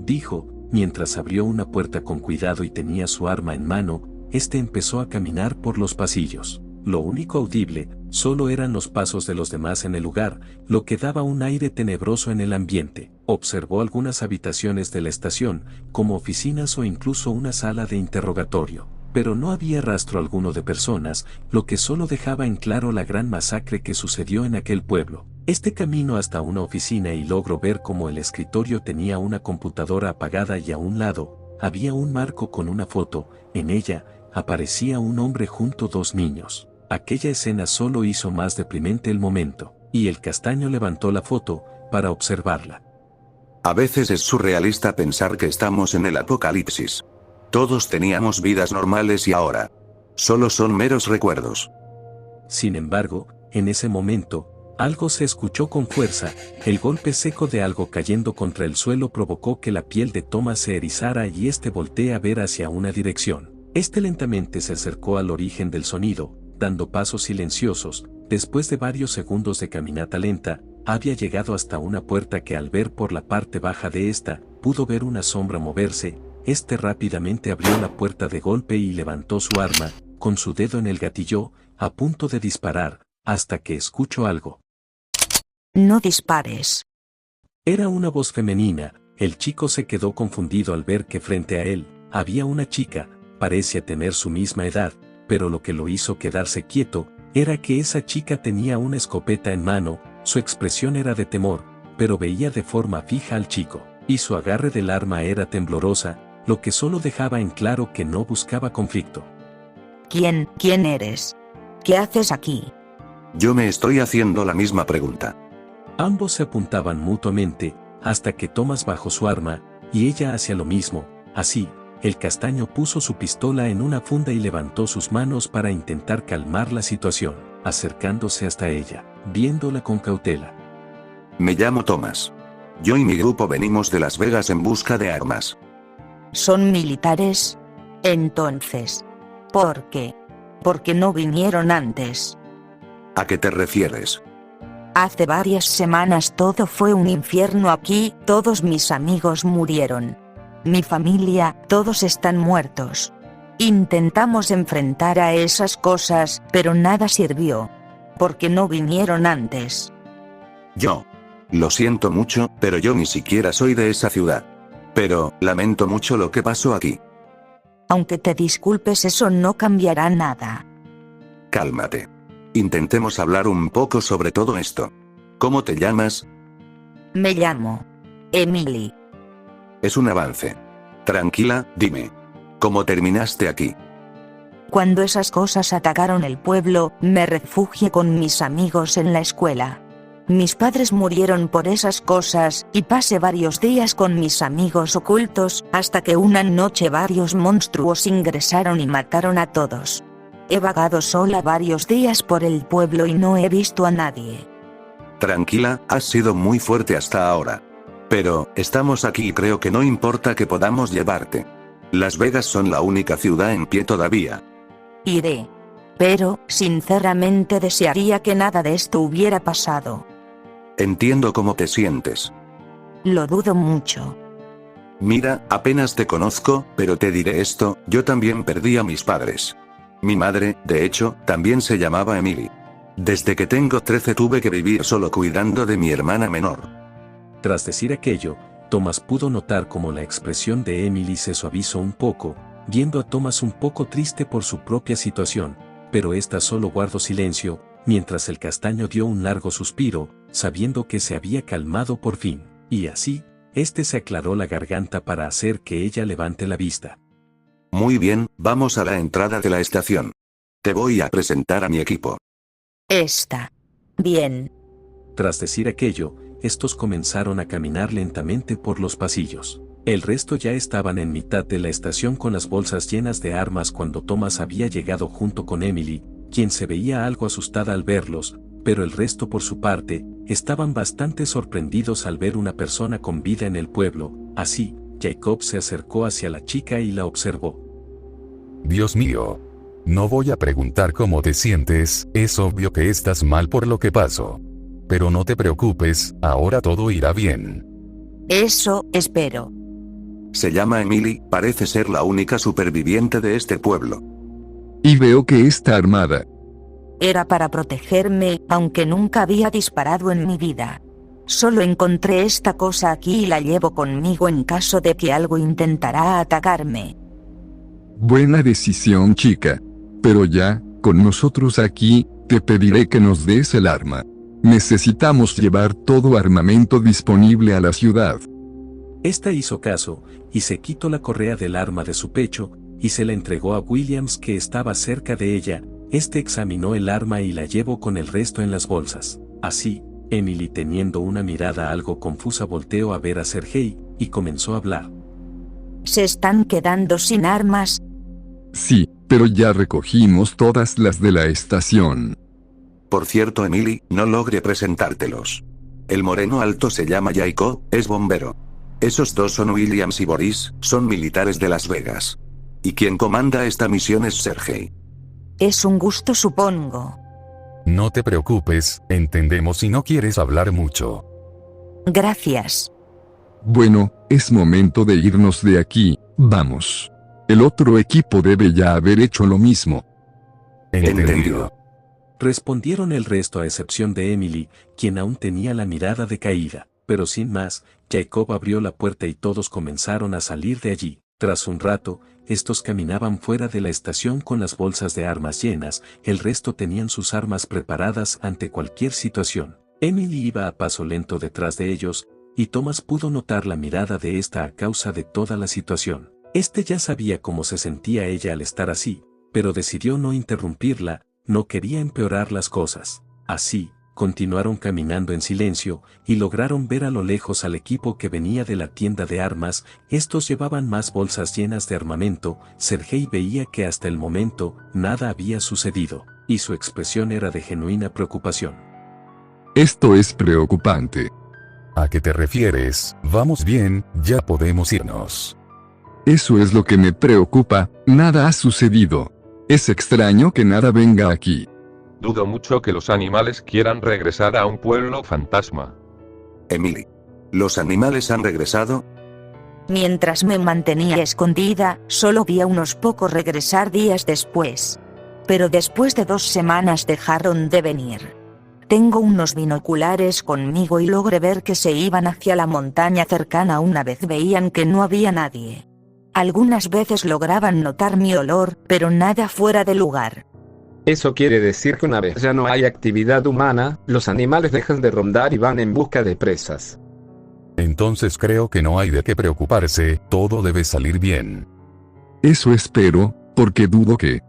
Speaker 2: dijo, mientras abrió una puerta con cuidado y tenía su arma en mano. Empezó a caminar por los pasillos. Lo único audible, solo eran los pasos de los demás en el lugar, lo que daba un aire tenebroso en el ambiente. Observó algunas habitaciones de la estación, como oficinas o incluso una sala de interrogatorio. Pero no había rastro alguno de personas, lo que solo dejaba en claro la gran masacre que sucedió en aquel pueblo. Camino hasta una oficina y logró ver cómo el escritorio tenía una computadora apagada y a un lado, había un marco con una foto. En ella, aparecía un hombre junto a dos niños. Aquella escena solo hizo más deprimente el momento, y el castaño levantó la foto, para observarla.
Speaker 1: A veces es surrealista pensar que estamos en el apocalipsis. Todos teníamos vidas normales y ahora solo son meros recuerdos.
Speaker 2: Sin embargo, en ese momento, algo se escuchó con fuerza. El golpe seco de algo cayendo contra el suelo provocó que la piel de Thomas se erizara y voltea a ver hacia una dirección. Lentamente se acercó al origen del sonido, dando pasos silenciosos. Después de varios segundos de caminata lenta, había llegado hasta una puerta que al ver por la parte baja de pudo ver una sombra moverse. Rápidamente abrió la puerta de golpe y levantó su arma, con su dedo en el gatillo, a punto de disparar, hasta que escuchó algo.
Speaker 7: No dispares.
Speaker 2: Era una voz femenina. El chico se quedó confundido al ver que frente a él, había una chica. Parecía tener su misma edad, pero lo que lo hizo quedarse quieto, era que esa chica tenía una escopeta en mano. Su expresión era de temor, pero veía de forma fija al chico, y su agarre del arma era temblorosa, lo que solo dejaba en claro que no buscaba conflicto.
Speaker 7: ¿Quién eres? ¿Qué haces aquí?
Speaker 1: Yo me estoy haciendo la misma pregunta.
Speaker 2: Ambos se apuntaban mutuamente, hasta que Thomas bajó su arma, y ella hacía lo mismo. Así, el castaño puso su pistola en una funda y levantó sus manos para intentar calmar la situación, acercándose hasta ella, viéndola con cautela.
Speaker 1: Me llamo Thomas. Yo y mi grupo venimos de Las Vegas en busca de armas.
Speaker 7: ¿Son militares? Entonces, ¿por qué? ¿Por qué no vinieron antes?
Speaker 1: ¿A qué te refieres?
Speaker 7: Hace varias semanas todo fue un infierno aquí, todos mis amigos murieron. Mi familia, todos están muertos. Intentamos enfrentar a esas cosas, pero nada sirvió. ¿Por qué no vinieron antes?
Speaker 1: Lo siento mucho, pero yo ni siquiera soy de esa ciudad. Pero, lamento mucho lo que pasó aquí.
Speaker 7: Aunque te disculpes, eso no cambiará nada.
Speaker 1: Cálmate. Intentemos hablar un poco sobre todo esto. ¿Cómo te llamas?
Speaker 7: Me llamo Emily.
Speaker 1: Es un avance. Tranquila, dime. ¿Cómo terminaste aquí?
Speaker 7: Cuando esas cosas atacaron el pueblo, me refugié con mis amigos en la escuela. Mis padres murieron por esas cosas, y pasé varios días con mis amigos ocultos, hasta que una noche varios monstruos ingresaron y mataron a todos. He vagado sola varios días por el pueblo y no he visto a nadie.
Speaker 1: Tranquila, has sido muy fuerte hasta ahora. Pero, estamos aquí y creo que no importa que podamos llevarte. Las Vegas son la única ciudad en pie todavía.
Speaker 7: Iré. Pero, sinceramente desearía que nada de esto hubiera pasado.
Speaker 1: Entiendo cómo te sientes.
Speaker 7: Lo dudo mucho.
Speaker 1: Mira, apenas te conozco, pero te diré esto, yo también perdí a mis padres. Mi madre, de hecho, también se llamaba Emily. Desde que tengo 13 tuve que vivir solo cuidando de mi hermana menor.
Speaker 2: Tras decir aquello, Thomas pudo notar cómo la expresión de Emily se suavizó un poco, viendo a Thomas un poco triste por su propia situación, pero ésta solo guardó silencio, mientras el castaño dio un largo suspiro, sabiendo que se había calmado por fin, y así, se aclaró la garganta para hacer que ella levante la vista.
Speaker 1: Muy bien, vamos a la entrada de la estación. Te voy a presentar a mi equipo.
Speaker 7: Está bien.
Speaker 2: Tras decir aquello, estos comenzaron a caminar lentamente por los pasillos. El resto ya estaban en mitad de la estación con las bolsas llenas de armas cuando Thomas había llegado junto con Emily, quien se veía algo asustada al verlos, pero el resto por su parte, estaban bastante sorprendidos al ver una persona con vida en el pueblo. Así, Jacob se acercó hacia la chica y la observó.
Speaker 9: Dios mío. No voy a preguntar cómo te sientes, es obvio que estás mal por lo que pasó. Pero no te preocupes, ahora todo irá bien.
Speaker 7: Eso, espero.
Speaker 1: Se llama Emily, parece ser la única superviviente de este pueblo.
Speaker 8: Y veo que está armada.
Speaker 7: Era para protegerme, aunque nunca había disparado en mi vida. Solo encontré esta cosa aquí y la llevo conmigo en caso de que algo intentara atacarme.
Speaker 8: Buena decisión, chica. Pero ya, con nosotros aquí, te pediré que nos des el arma. Necesitamos llevar todo armamento disponible a la ciudad.
Speaker 2: Esta hizo caso, y se quitó la correa del arma de su pecho, y se la entregó a Williams que estaba cerca de ella. Este examinó el arma y la llevó con el resto en las bolsas. Así, Emily, teniendo una mirada algo confusa, volteó a ver a Sergei, y comenzó a hablar.
Speaker 7: ¿Se están quedando sin armas?
Speaker 8: Sí, pero ya recogimos todas las de la estación.
Speaker 1: Por cierto, Emily, no logré presentártelos. El moreno alto se llama Jacob, es bombero. Esos dos son Williams y Boris, son militares de Las Vegas. Y quien comanda esta misión es Sergei.
Speaker 7: Es un gusto, supongo.
Speaker 9: No te preocupes, entendemos si no quieres hablar mucho.
Speaker 7: Gracias.
Speaker 8: Bueno, es momento de irnos de aquí, vamos. El otro equipo debe ya haber hecho lo mismo.
Speaker 9: Entendido.
Speaker 2: Respondieron el resto a excepción de Emily, quien aún tenía la mirada decaída. Pero sin más, Jacob abrió la puerta y todos comenzaron a salir de allí. Tras un rato, estos caminaban fuera de la estación con las bolsas de armas llenas, el resto tenían sus armas preparadas ante cualquier situación. Emily iba a paso lento detrás de ellos, y Thomas pudo notar la mirada de esta a causa de toda la situación. Este ya sabía cómo se sentía ella al estar así, pero decidió no interrumpirla, no quería empeorar las cosas. Así, continuaron caminando en silencio, y lograron ver a lo lejos al equipo que venía de la tienda de armas. Estos llevaban más bolsas llenas de armamento. Sergei veía que hasta el momento, nada había sucedido, y su expresión era de genuina preocupación.
Speaker 8: Esto es preocupante.
Speaker 9: ¿A qué te refieres? Vamos bien, ya podemos irnos.
Speaker 8: Eso es lo que me preocupa, nada ha sucedido. Es extraño que nada venga aquí.
Speaker 6: Dudo mucho que los animales quieran regresar a un pueblo fantasma.
Speaker 1: Emily. ¿Los animales han regresado?
Speaker 7: Mientras me mantenía escondida, solo vi a unos pocos regresar días después. Pero después de 2 semanas dejaron de venir. Tengo unos binoculares conmigo y logré ver que se iban hacia la montaña cercana. Una vez veían que no había nadie. Algunas veces lograban notar mi olor, pero nada fuera de lugar.
Speaker 12: Eso quiere decir que una vez ya no hay actividad humana, los animales dejan de rondar y van en busca de presas.
Speaker 9: Entonces creo que no hay de qué preocuparse, todo debe salir bien.
Speaker 8: Eso espero, porque dudo que...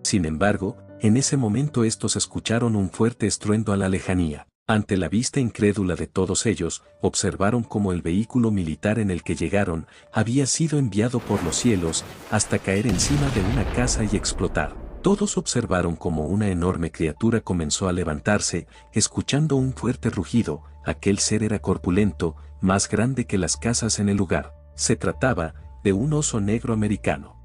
Speaker 2: Sin embargo, en ese momento estos escucharon un fuerte estruendo a la lejanía. Ante la vista incrédula de todos ellos, observaron cómo el vehículo militar en el que llegaron había sido enviado por los cielos hasta caer encima de una casa y explotar. Todos observaron cómo una enorme criatura comenzó a levantarse, escuchando un fuerte rugido. Aquel ser era corpulento, más grande que las casas en el lugar. Se trataba de un oso negro americano.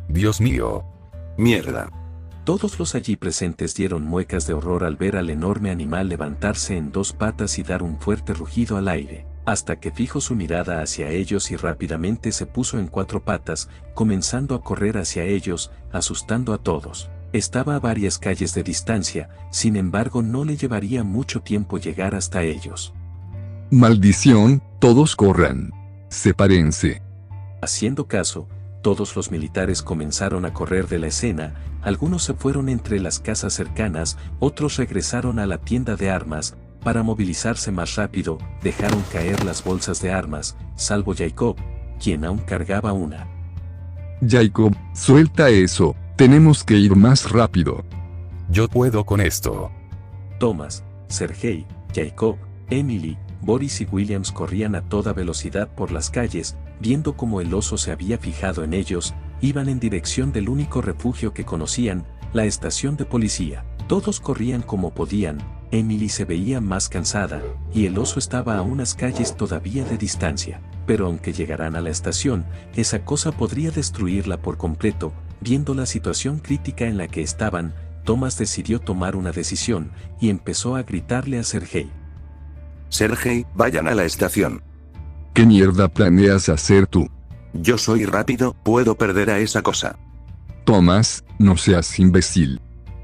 Speaker 9: Dios mío.
Speaker 1: Mierda.
Speaker 2: Todos los allí presentes dieron muecas de horror al ver al enorme animal levantarse en 2 patas y dar un fuerte rugido al aire, hasta que fijó su mirada hacia ellos y rápidamente se puso en 4 patas, comenzando a correr hacia ellos, asustando a todos. Estaba a varias calles de distancia, sin embargo no le llevaría mucho tiempo llegar hasta ellos.
Speaker 8: Maldición, todos corran. Sepárense.
Speaker 2: Haciendo caso, todos los militares comenzaron a correr de la escena. Algunos se fueron entre las casas cercanas, otros regresaron a la tienda de armas. Para movilizarse más rápido, dejaron caer las bolsas de armas, salvo Jacob, quien aún cargaba una.
Speaker 8: Jacob, suelta eso, tenemos que ir más rápido.
Speaker 9: Yo puedo con esto.
Speaker 2: Thomas, Sergei, Jacob, Emily, Boris y Williams corrían a toda velocidad por las calles, viendo cómo el oso se había fijado en ellos. Iban en dirección del único refugio que conocían, la estación de policía. Todos corrían como podían. Emily se veía más cansada, y el oso estaba a unas calles todavía de distancia. Pero aunque llegaran a la estación, esa cosa podría destruirla por completo. Viendo la situación crítica en la que estaban, Thomas decidió tomar una decisión, y empezó a gritarle a Sergei.
Speaker 1: Sergei, vayan a la estación.
Speaker 8: ¿Qué mierda planeas hacer tú?
Speaker 1: Yo soy rápido, puedo perder a esa cosa.
Speaker 8: Thomas, no seas imbécil.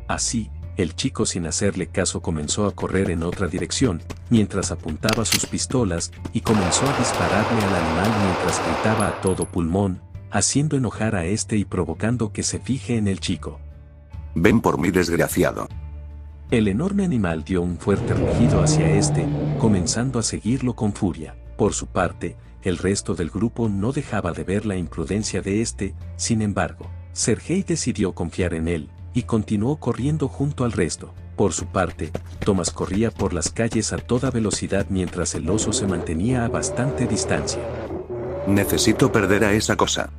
Speaker 2: Así, el chico sin hacerle caso comenzó a correr en otra dirección, mientras apuntaba sus pistolas, y comenzó a dispararle al animal mientras gritaba a todo pulmón, haciendo enojar a este y provocando que se fije en el chico.
Speaker 1: Ven por mí, desgraciado.
Speaker 2: El enorme animal dio un fuerte rugido hacia este, comenzando a seguirlo con furia. Por su parte, el resto del grupo no dejaba de ver la imprudencia de este. Sin embargo, Sergei decidió confiar en él, y continuó corriendo junto al resto. Por su parte, Thomas corría por las calles a toda velocidad mientras el oso se mantenía a bastante distancia.
Speaker 1: Necesito perder a esa cosa.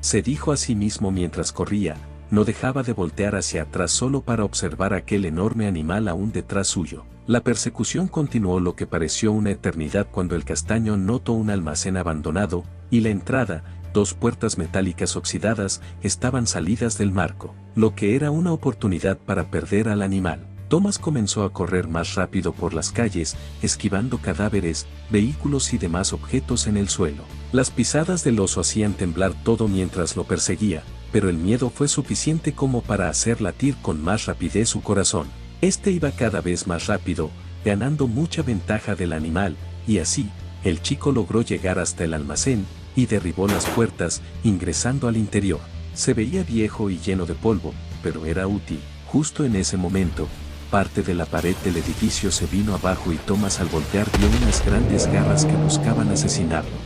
Speaker 2: Se dijo a sí mismo mientras corría. No dejaba de voltear hacia atrás solo para observar aquel enorme animal aún detrás suyo. La persecución continuó lo que pareció una eternidad cuando el castaño notó un almacén abandonado, y la entrada, 2 puertas metálicas oxidadas, estaban salidas del marco, lo que era una oportunidad para perder al animal. Thomas comenzó a correr más rápido por las calles, esquivando cadáveres, vehículos y demás objetos en el suelo. Las pisadas del oso hacían temblar todo mientras lo perseguía, pero el miedo fue suficiente como para hacer latir con más rapidez su corazón. Este iba cada vez más rápido, ganando mucha ventaja del animal, y así, el chico logró llegar hasta el almacén, y derribó las puertas, ingresando al interior. Se veía viejo y lleno de polvo, pero era útil. Justo en ese momento, parte de la pared del edificio se vino abajo y Thomas al voltear vio unas grandes garras que buscaban asesinarlo.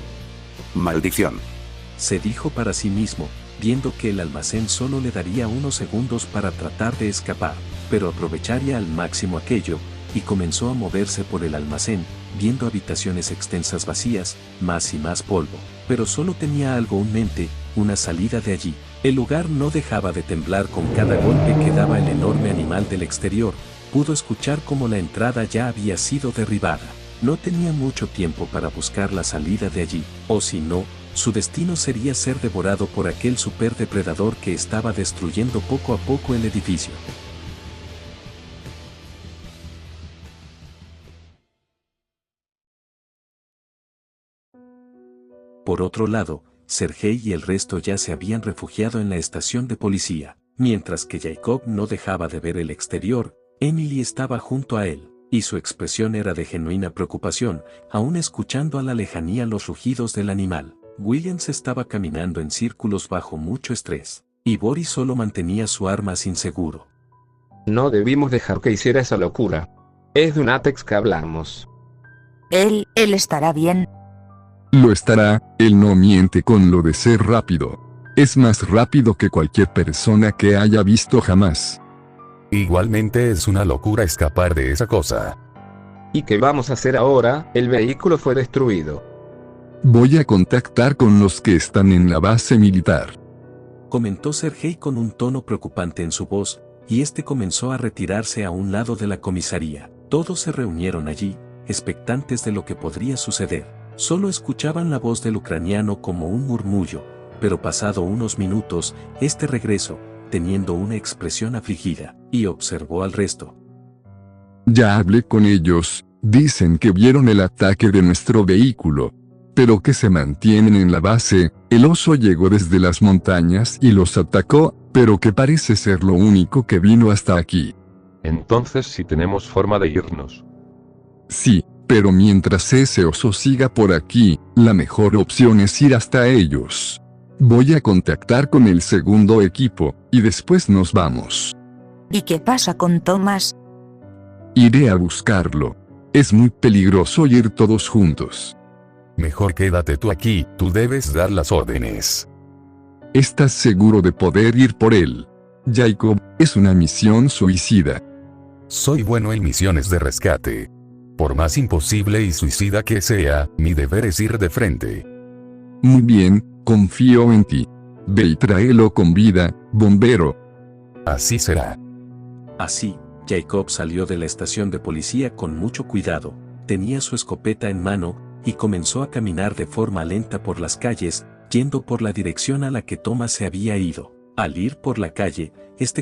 Speaker 1: Maldición.
Speaker 2: Se dijo para sí mismo, viendo que el almacén solo le daría unos segundos para tratar de escapar, pero aprovecharía al máximo aquello, y comenzó a moverse por el almacén, viendo habitaciones extensas vacías, más y más polvo, pero solo tenía algo en mente, una salida de allí. El lugar no dejaba de temblar con cada golpe que daba el enorme animal del exterior. Pudo escuchar cómo la entrada ya había sido derribada. No tenía mucho tiempo para buscar la salida de allí, o si no, su destino sería ser devorado por aquel superdepredador que estaba destruyendo poco a poco el edificio. Por otro lado, Sergei y el resto ya se habían refugiado en la estación de policía. Mientras que Jacob no dejaba de ver el exterior, Emily estaba junto a él, y su expresión era de genuina preocupación, aún escuchando a la lejanía los rugidos del animal. Williams estaba caminando en círculos bajo mucho estrés, y Boris solo mantenía su arma sin seguro.
Speaker 12: No debimos dejar que hiciera esa locura. Es de un Atex que hablamos.
Speaker 7: Él estará bien.
Speaker 8: Lo estará, él no miente con lo de ser rápido. Es más rápido que cualquier persona que haya visto jamás.
Speaker 9: Igualmente es una locura escapar de esa cosa.
Speaker 12: ¿Y qué vamos a hacer ahora? El vehículo fue destruido.
Speaker 8: Voy a contactar con los que están en la base militar.
Speaker 2: Comentó Sergei con un tono preocupante en su voz, y este comenzó a retirarse a un lado de la comisaría. Todos se reunieron allí, expectantes de lo que podría suceder. Solo escuchaban la voz del ucraniano como un murmullo, pero pasado unos minutos, este regresó, teniendo una expresión afligida, y observó al resto.
Speaker 8: Ya hablé con ellos, dicen que vieron el ataque de nuestro vehículo, pero que se mantienen en la base. El oso llegó desde las montañas y los atacó, pero que parece ser lo único que vino hasta aquí.
Speaker 6: Entonces sí tenemos forma de irnos.
Speaker 8: Sí, pero mientras ese oso siga por aquí, la mejor opción es ir hasta ellos. Voy a contactar con el segundo equipo, y después nos vamos.
Speaker 7: ¿Y qué pasa con Thomas?
Speaker 8: Iré a buscarlo. Es muy peligroso ir todos juntos.
Speaker 9: Mejor quédate tú aquí, tú debes dar las órdenes.
Speaker 8: ¿Estás seguro de poder ir por él? Jacob, es una misión suicida.
Speaker 9: Soy bueno en misiones de rescate. Por más imposible y suicida que sea, mi deber es ir de frente.
Speaker 8: Muy bien, confío en ti. Ve y tráelo con vida, bombero.
Speaker 9: Así será.
Speaker 2: Así, Jacob salió de la estación de policía con mucho cuidado, tenía su escopeta en mano, y comenzó a caminar de forma lenta por las calles, yendo por la dirección a la que Thomas se había ido. Al ir por la calle,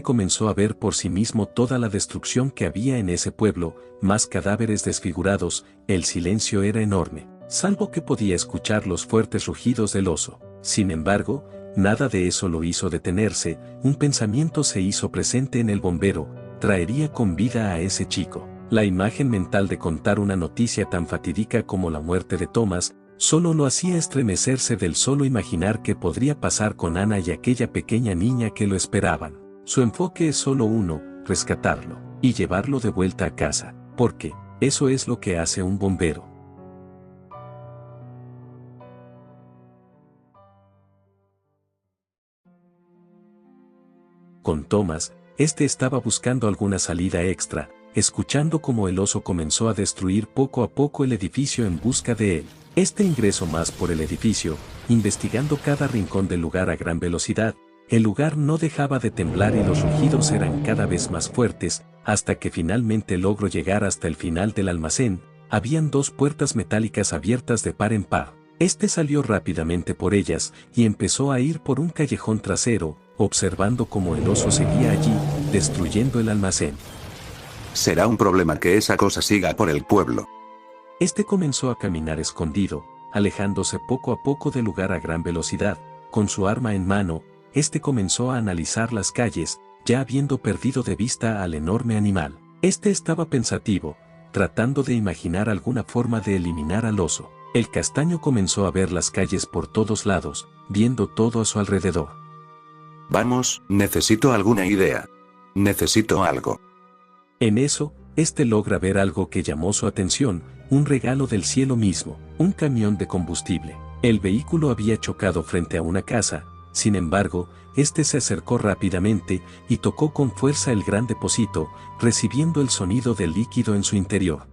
Speaker 2: comenzó a ver por sí mismo toda la destrucción que había en ese pueblo, más cadáveres desfigurados, el silencio era enorme, salvo que podía escuchar los fuertes rugidos del oso. Sin embargo, nada de eso lo hizo detenerse, un pensamiento se hizo presente en el bombero, traería con vida a ese chico. La imagen mental de contar una noticia tan fatídica como la muerte de Thomas, solo lo hacía estremecerse del solo imaginar qué podría pasar con Ana y aquella pequeña niña que lo esperaban. Su enfoque es solo uno, rescatarlo, y llevarlo de vuelta a casa, porque, eso es lo que hace un bombero. Con Thomas, estaba buscando alguna salida extra, escuchando cómo el oso comenzó a destruir poco a poco el edificio en busca de él. Ingresó más por el edificio, investigando cada rincón del lugar a gran velocidad. El lugar no dejaba de temblar y los rugidos eran cada vez más fuertes, hasta que finalmente logró llegar hasta el final del almacén. Habían 2 puertas metálicas abiertas de par en par. Salió rápidamente por ellas y empezó a ir por un callejón trasero, observando cómo el oso seguía allí, destruyendo el almacén.
Speaker 1: Será un problema que esa cosa siga por el pueblo.
Speaker 2: Comenzó a caminar escondido, alejándose poco a poco del lugar a gran velocidad, con su arma en mano. Comenzó a analizar las calles, ya habiendo perdido de vista al enorme animal. Estaba pensativo, tratando de imaginar alguna forma de eliminar al oso. El castaño comenzó a ver las calles por todos lados, viendo todo a su alrededor.
Speaker 1: Vamos, necesito alguna idea. Necesito algo.
Speaker 2: En eso, logra ver algo que llamó su atención, un regalo del cielo mismo, un camión de combustible. El vehículo había chocado frente a una casa, sin embargo, se acercó rápidamente y tocó con fuerza el gran depósito, recibiendo el sonido del líquido en su interior.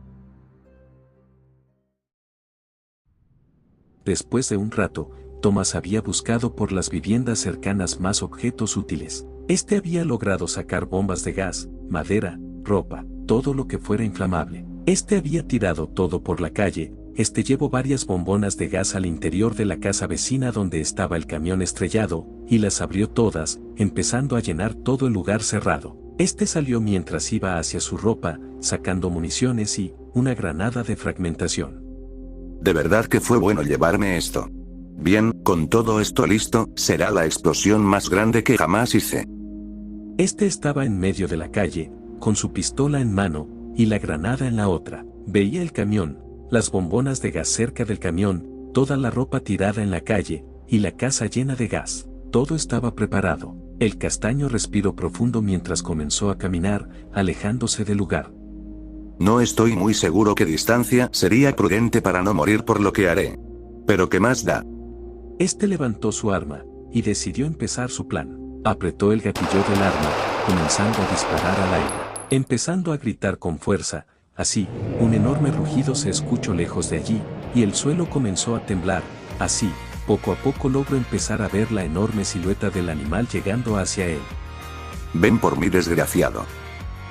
Speaker 2: Después de un rato, Thomas había buscado por las viviendas cercanas más objetos útiles. Había logrado sacar bombas de gas, madera, ropa, todo lo que fuera inflamable. Había tirado todo por la calle. Llevó varias bombonas de gas al interior de la casa vecina donde estaba el camión estrellado, y las abrió todas, empezando a llenar todo el lugar cerrado. Salió mientras iba hacia su ropa, sacando municiones y una granada de fragmentación.
Speaker 1: De verdad que fue bueno llevarme esto. Bien, con todo esto listo, será la explosión más grande que jamás hice.
Speaker 2: Estaba en medio de la calle, con su pistola en mano, y la granada en la otra. Veía el camión, las bombonas de gas cerca del camión, toda la ropa tirada en la calle, y la casa llena de gas. Todo estaba preparado. El castaño respiró profundo mientras comenzó a caminar, alejándose del lugar.
Speaker 1: No estoy muy seguro qué distancia sería prudente para no morir por lo que haré. Pero ¿qué más da?
Speaker 2: Levantó su arma, y decidió empezar su plan. Apretó el gatillo del arma, comenzando a disparar al aire, empezando a gritar con fuerza. Así, un enorme rugido se escuchó lejos de allí, y el suelo comenzó a temblar. Así, poco a poco logró empezar a ver la enorme silueta del animal llegando hacia él.
Speaker 1: Ven por mí, desgraciado.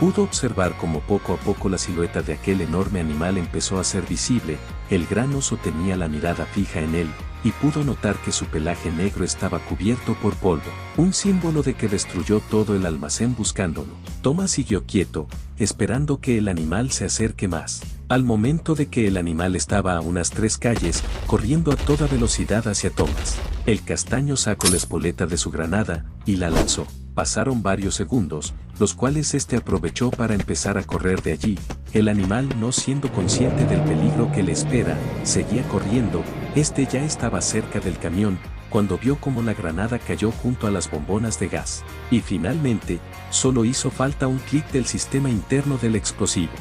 Speaker 2: Pudo observar cómo poco a poco la silueta de aquel enorme animal empezó a ser visible. El gran oso tenía la mirada fija en él, y pudo notar que su pelaje negro estaba cubierto por polvo, un símbolo de que destruyó todo el almacén buscándolo. Thomas siguió quieto, esperando que el animal se acerque más. Al momento de que el animal estaba a unas 3 calles, corriendo a toda velocidad hacia Thomas, el castaño sacó la espoleta de su granada, y la lanzó. Pasaron varios segundos, los cuales aprovechó para empezar a correr de allí. El animal, no siendo consciente del peligro que le espera, seguía corriendo. Ya estaba cerca del camión, cuando vio cómo la granada cayó junto a las bombonas de gas. Y finalmente, solo hizo falta un clic del sistema interno del explosivo.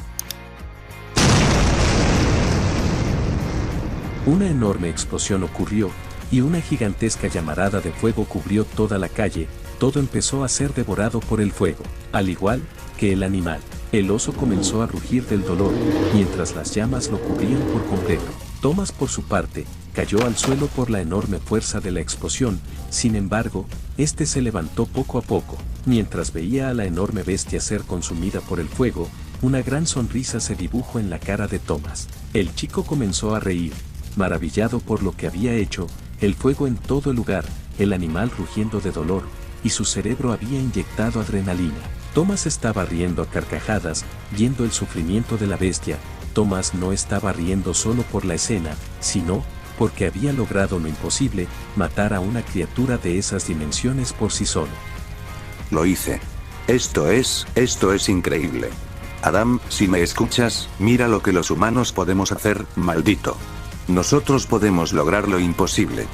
Speaker 2: Una enorme explosión ocurrió, y una gigantesca llamarada de fuego cubrió toda la calle. Todo empezó a ser devorado por el fuego, al igual que el animal. El oso comenzó a rugir del dolor, mientras las llamas lo cubrían por completo. Thomas, por su parte, cayó al suelo por la enorme fuerza de la explosión. Sin embargo, se levantó poco a poco. Mientras veía a la enorme bestia ser consumida por el fuego, una gran sonrisa se dibujó en la cara de Thomas. El chico comenzó a reír, maravillado por lo que había hecho. El fuego en todo el lugar, el animal rugiendo de dolor, y su cerebro había inyectado adrenalina. Thomas estaba riendo a carcajadas, viendo el sufrimiento de la bestia. Thomas no estaba riendo solo por la escena, sino porque había logrado lo imposible, matar a una criatura de esas dimensiones por sí solo.
Speaker 1: Lo hice. Esto es increíble. Adam, si me escuchas, mira lo que los humanos podemos hacer, maldito. Nosotros podemos lograr lo imposible.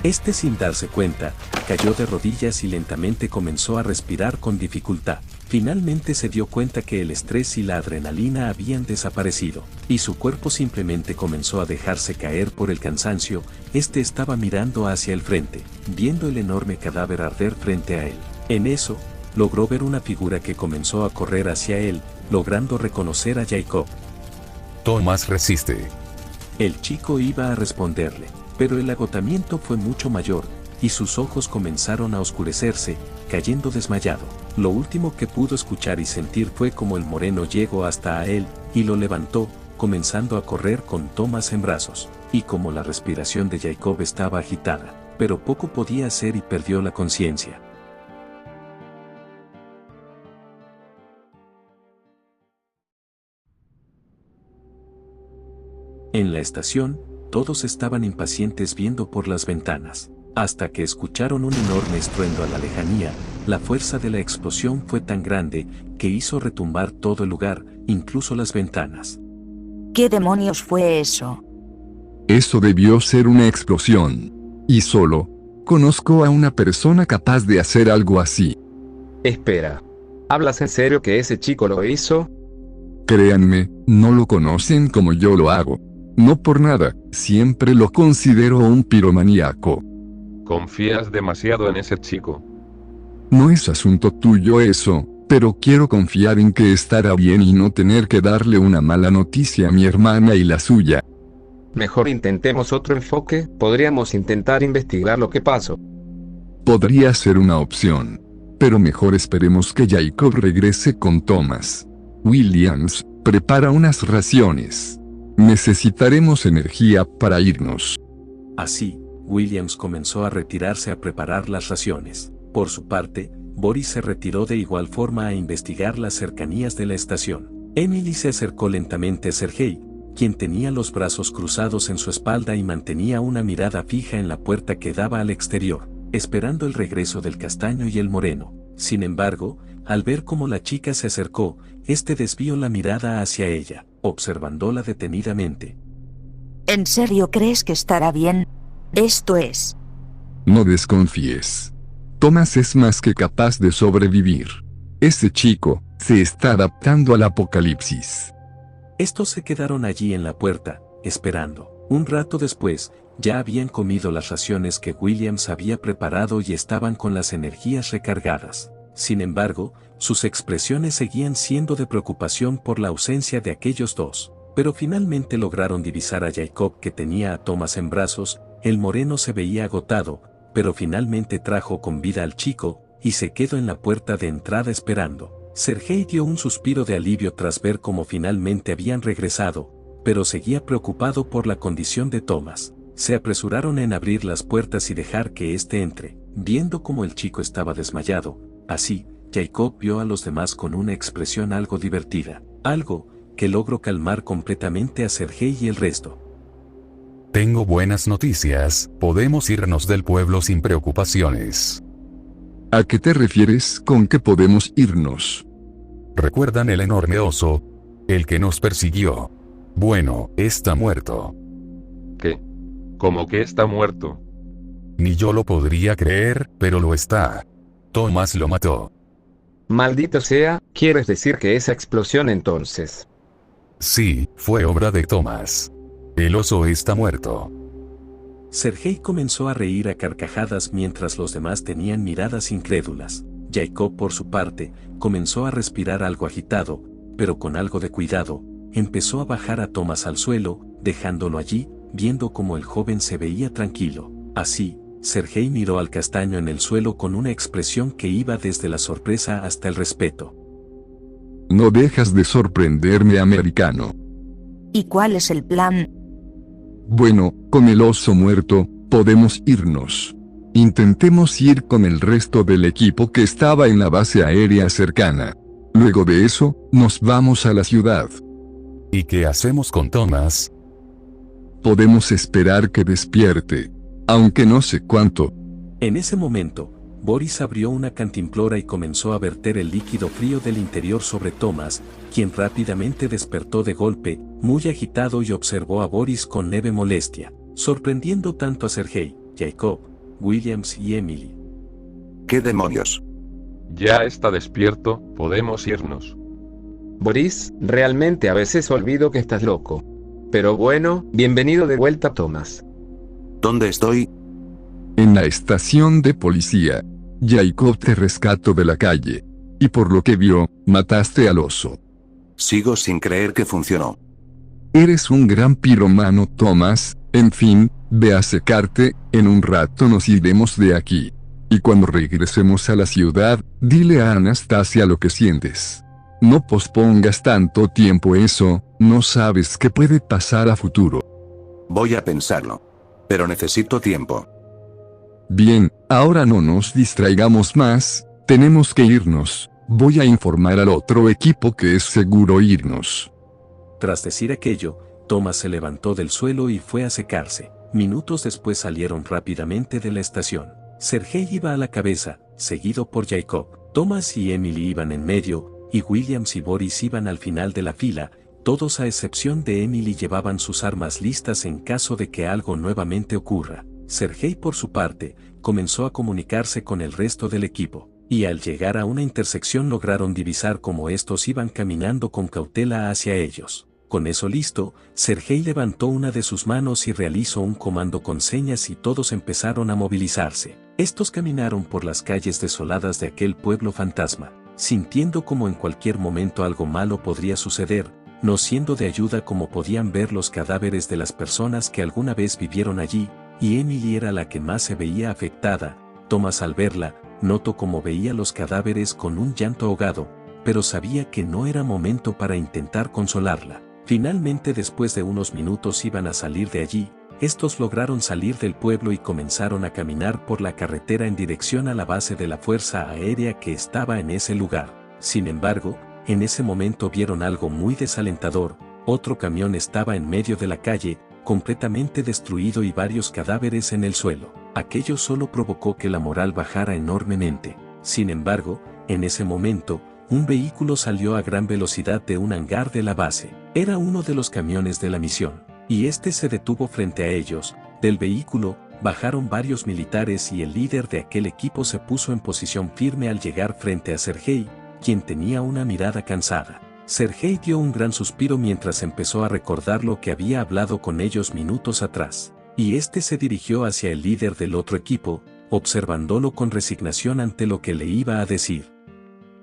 Speaker 2: Este, sin darse cuenta, cayó de rodillas y lentamente comenzó a respirar con dificultad. Finalmente se dio cuenta que el estrés y la adrenalina habían desaparecido, y su cuerpo simplemente comenzó a dejarse caer por el cansancio. Este estaba mirando hacia el frente, viendo el enorme cadáver arder frente a él. En eso, logró ver una figura que comenzó a correr hacia él, logrando reconocer a Jacob.
Speaker 9: Thomas resiste.
Speaker 2: El chico iba a responderle, pero el agotamiento fue mucho mayor, y sus ojos comenzaron a oscurecerse, cayendo desmayado. Lo último que pudo escuchar y sentir fue como el moreno llegó hasta a él, y lo levantó, comenzando a correr con Thomas en brazos, y como la respiración de Jacob estaba agitada, pero poco podía hacer y perdió la conciencia. En la estación, todos estaban impacientes viendo por las ventanas, hasta que escucharon un enorme estruendo a la lejanía. La fuerza de la explosión fue tan grande que hizo retumbar todo el lugar, incluso las ventanas.
Speaker 7: ¿Qué demonios fue eso?
Speaker 8: Eso debió ser una explosión. Y solo conozco a una persona capaz de hacer algo así.
Speaker 12: Espera. ¿Hablas en serio que ese chico lo hizo?
Speaker 8: Créanme, no lo conocen como yo lo hago. No por nada, siempre lo considero un piromaníaco.
Speaker 6: Confías demasiado en ese chico.
Speaker 8: No es asunto tuyo eso, pero quiero confiar en que estará bien y no tener que darle una mala noticia a mi hermana y la suya.
Speaker 12: Mejor intentemos otro enfoque. Podríamos intentar investigar lo que pasó.
Speaker 8: Podría ser una opción. Pero mejor esperemos que Jacob regrese con Thomas. Williams, prepara unas raciones. Necesitaremos energía para irnos.
Speaker 2: Así, Williams comenzó a retirarse a preparar las raciones. Por su parte, Boris se retiró de igual forma a investigar las cercanías de la estación. Emily se acercó lentamente a Sergei, quien tenía los brazos cruzados en su espalda y mantenía una mirada fija en la puerta que daba al exterior, esperando el regreso del castaño y el moreno. Sin embargo, al ver cómo la chica se acercó, este desvió la mirada hacia ella, observándola detenidamente.
Speaker 7: ¿En serio crees que estará bien? Esto es...
Speaker 8: No desconfíes. Thomas es más que capaz de sobrevivir. Ese chico se está adaptando al apocalipsis.
Speaker 2: Estos se quedaron allí en la puerta, esperando. Un rato después, ya habían comido las raciones que Williams había preparado y estaban con las energías recargadas. Sin embargo, sus expresiones seguían siendo de preocupación por la ausencia de aquellos dos, pero finalmente lograron divisar a Jacob, que tenía a Thomas en brazos. El moreno se veía agotado, pero finalmente trajo con vida al chico, y se quedó en la puerta de entrada esperando. Sergei dio un suspiro de alivio tras ver cómo finalmente habían regresado, pero seguía preocupado por la condición de Thomas. Se apresuraron en abrir las puertas y dejar que éste entre, viendo cómo el chico estaba desmayado. Así, Jacob vio a los demás con una expresión algo divertida, algo que logró calmar completamente a Sergei y el resto.
Speaker 9: Tengo buenas noticias, podemos irnos del pueblo sin preocupaciones.
Speaker 8: ¿A qué te refieres con que podemos irnos?
Speaker 9: ¿Recuerdan el enorme oso? El que nos persiguió. Bueno, está muerto.
Speaker 6: ¿Qué? ¿Cómo que está muerto?
Speaker 9: Ni yo lo podría creer, pero lo está. Thomas lo mató.
Speaker 12: Maldito sea, ¿quieres decir que esa explosión entonces?
Speaker 9: Sí, fue obra de Thomas. El oso está muerto.
Speaker 2: Sergei comenzó a reír a carcajadas mientras los demás tenían miradas incrédulas. Jacob, por su parte, comenzó a respirar algo agitado, pero con algo de cuidado. Empezó a bajar a Thomas al suelo, dejándolo allí, viendo cómo el joven se veía tranquilo. Así, Sergei miró al castaño en el suelo con una expresión que iba desde la sorpresa hasta el respeto.
Speaker 8: No dejas de sorprenderme, americano.
Speaker 7: ¿Y cuál es el plan?
Speaker 8: Bueno, con el oso muerto, podemos irnos. Intentemos ir con el resto del equipo que estaba en la base aérea cercana. Luego de eso, nos vamos a la ciudad.
Speaker 9: ¿Y qué hacemos con Thomas?
Speaker 8: Podemos esperar que despierte. Aunque no sé cuánto.
Speaker 2: En ese momento, Boris abrió una cantimplora y comenzó a verter el líquido frío del interior sobre Thomas, quien rápidamente despertó de golpe, muy agitado, y observó a Boris con leve molestia, sorprendiendo tanto a Sergei, Jacob, Williams y Emily.
Speaker 1: ¿Qué demonios?
Speaker 6: Ya está despierto, podemos irnos.
Speaker 12: Boris, realmente a veces olvido que estás loco. Pero bueno, bienvenido de vuelta, Thomas.
Speaker 1: ¿Dónde estoy?
Speaker 8: En la estación de policía. Jacob te rescató de la calle. Y por lo que vio, mataste al oso.
Speaker 1: Sigo sin creer que funcionó.
Speaker 8: Eres un gran piromano, Thomas. En fin, ve a secarte, en un rato nos iremos de aquí. Y cuando regresemos a la ciudad, dile a Anastasia lo que sientes. No pospongas tanto tiempo eso, no sabes qué puede pasar a futuro.
Speaker 1: Voy a pensarlo. Pero necesito tiempo.
Speaker 8: Bien, ahora no nos distraigamos más, tenemos que irnos. Voy a informar al otro equipo que es seguro irnos.
Speaker 2: Tras decir aquello, Thomas se levantó del suelo y fue a secarse. Minutos después salieron rápidamente de la estación. Sergei iba a la cabeza, seguido por Jacob. Thomas y Emily iban en medio, y Williams y Boris iban al final de la fila. Todos a excepción de Emily llevaban sus armas listas en caso de que algo nuevamente ocurra. Sergei, por su parte, comenzó a comunicarse con el resto del equipo, y al llegar a una intersección lograron divisar cómo estos iban caminando con cautela hacia ellos. Con eso listo, Sergei levantó una de sus manos y realizó un comando con señas y todos empezaron a movilizarse. Estos caminaron por las calles desoladas de aquel pueblo fantasma, sintiendo como en cualquier momento algo malo podría suceder, no siendo de ayuda como podían ver los cadáveres de las personas que alguna vez vivieron allí, y Emily era la que más se veía afectada. Thomas, al verla, notó cómo veía los cadáveres con un llanto ahogado, pero sabía que no era momento para intentar consolarla. Finalmente, después de unos minutos iban a salir de allí. Estos lograron salir del pueblo y comenzaron a caminar por la carretera en dirección a la base de la Fuerza Aérea que estaba en ese lugar. Sin embargo, en ese momento vieron algo muy desalentador. Otro camión estaba en medio de la calle, completamente destruido y varios cadáveres en el suelo. Aquello solo provocó que la moral bajara enormemente. Sin embargo, en ese momento, un vehículo salió a gran velocidad de un hangar de la base. Era uno de los camiones de la misión, y este se detuvo frente a ellos. Del vehículo, bajaron varios militares y el líder de aquel equipo se puso en posición firme al llegar frente a Sergei, quien tenía una mirada cansada. Sergei dio un gran suspiro mientras empezó a recordar lo que había hablado con ellos minutos atrás, y este se dirigió hacia el líder del otro equipo, observándolo con resignación ante lo que le iba a decir.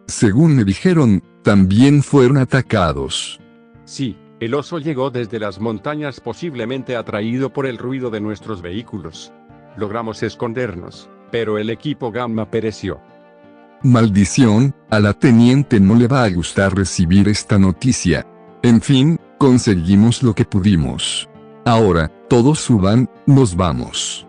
Speaker 8: Según me dijeron, también fueron atacados.
Speaker 13: Sí, el oso llegó desde las montañas, posiblemente atraído por el ruido de nuestros vehículos. Logramos escondernos, pero el equipo Gamma pereció.
Speaker 8: Maldición, a la teniente no le va a gustar recibir esta noticia. En fin, conseguimos lo que pudimos. Ahora, todos suban, nos vamos.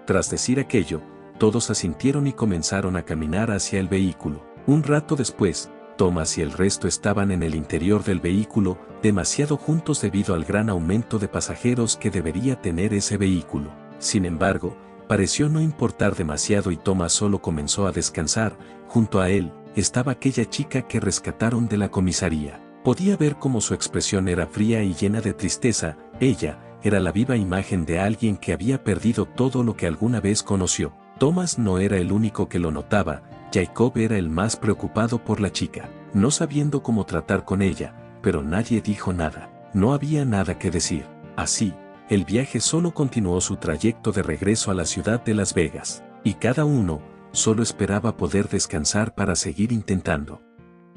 Speaker 2: Tras decir aquello, todos asintieron y comenzaron a caminar hacia el vehículo. Un rato después, Thomas y el resto estaban en el interior del vehículo, demasiado juntos debido al gran aumento de pasajeros que debería tener ese vehículo. Sin embargo, pareció no importar demasiado y Thomas solo comenzó a descansar. Junto a él, estaba aquella chica que rescataron de la comisaría. Podía ver cómo su expresión era fría y llena de tristeza. Ella era la viva imagen de alguien que había perdido todo lo que alguna vez conoció. Thomas no era el único que lo notaba. Jacob era el más preocupado por la chica, no sabiendo cómo tratar con ella, pero nadie dijo nada. No había nada que decir. Así, el viaje solo continuó su trayecto de regreso a la ciudad de Las Vegas, y cada uno solo esperaba poder descansar para seguir intentando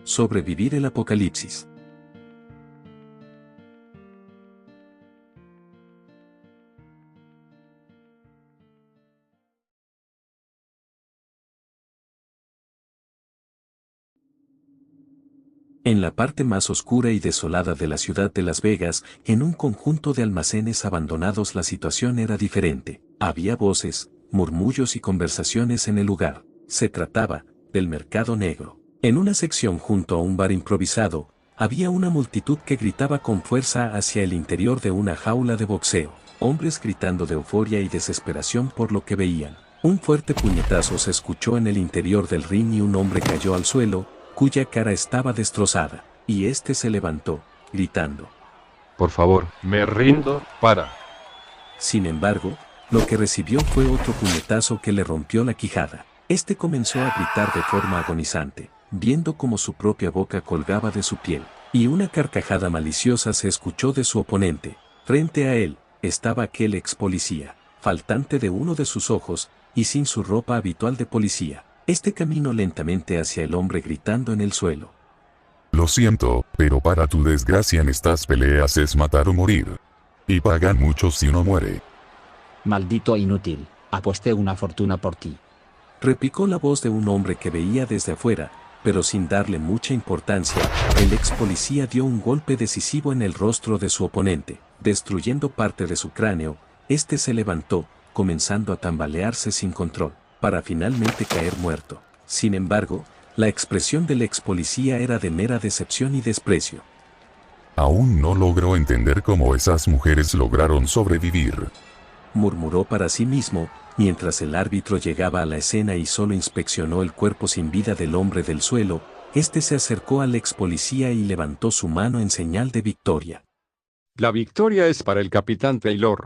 Speaker 2: sobrevivir el apocalipsis. En la parte más oscura y desolada de la ciudad de Las Vegas, en un conjunto de almacenes abandonados, la situación era diferente. Había voces, murmullos y conversaciones en el lugar. Se trataba del mercado negro. En una sección junto a un bar improvisado, había una multitud que gritaba con fuerza hacia el interior de una jaula de boxeo. Hombres gritando de euforia y desesperación por lo que veían. Un fuerte puñetazo se escuchó en el interior del ring y un hombre cayó al suelo, cuya cara estaba destrozada, y este se levantó, gritando:
Speaker 6: Por favor, me rindo, para.
Speaker 2: Sin embargo, lo que recibió fue otro puñetazo que le rompió la quijada. Este comenzó a gritar de forma agonizante, viendo cómo su propia boca colgaba de su piel, y una carcajada maliciosa se escuchó de su oponente. Frente a él, estaba aquel ex policía, faltante de uno de sus ojos, y sin su ropa habitual de policía. Este caminó lentamente hacia el hombre gritando en el suelo:
Speaker 9: Lo siento, pero para tu desgracia en estas peleas es matar o morir. Y pagan mucho si uno muere.
Speaker 14: Maldito inútil, aposté una fortuna por ti.
Speaker 2: Replicó la voz de un hombre que veía desde afuera, pero sin darle mucha importancia. El ex policía dio un golpe decisivo en el rostro de su oponente, destruyendo parte de su cráneo. Este se levantó, comenzando a tambalearse sin control, para finalmente caer muerto. Sin embargo, la expresión del ex policía era de mera decepción y desprecio.
Speaker 9: Aún no logro entender cómo esas mujeres lograron sobrevivir.
Speaker 2: Murmuró para sí mismo, mientras el árbitro llegaba a la escena y solo inspeccionó el cuerpo sin vida del hombre del suelo. Este se acercó al ex policía y levantó su mano en señal de victoria.
Speaker 13: La victoria es para el capitán Taylor.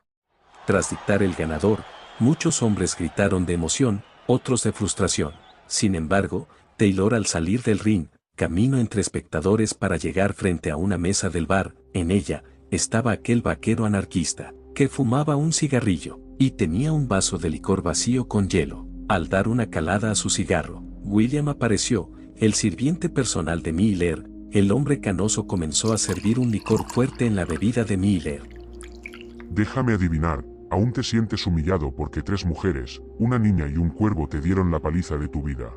Speaker 2: Tras dictar el ganador, muchos hombres gritaron de emoción, otros de frustración. Sin embargo, Taylor, al salir del ring, caminó entre espectadores para llegar frente a una mesa del bar. En ella, estaba aquel vaquero anarquista, que fumaba un cigarrillo, y tenía un vaso de licor vacío con hielo. Al dar una calada a su cigarro, William apareció, el sirviente personal de Miller. El hombre canoso comenzó a servir un licor fuerte en la bebida de Miller.
Speaker 5: Déjame adivinar, aún te sientes humillado porque 3 mujeres, una niña y un cuervo te dieron la paliza de tu vida.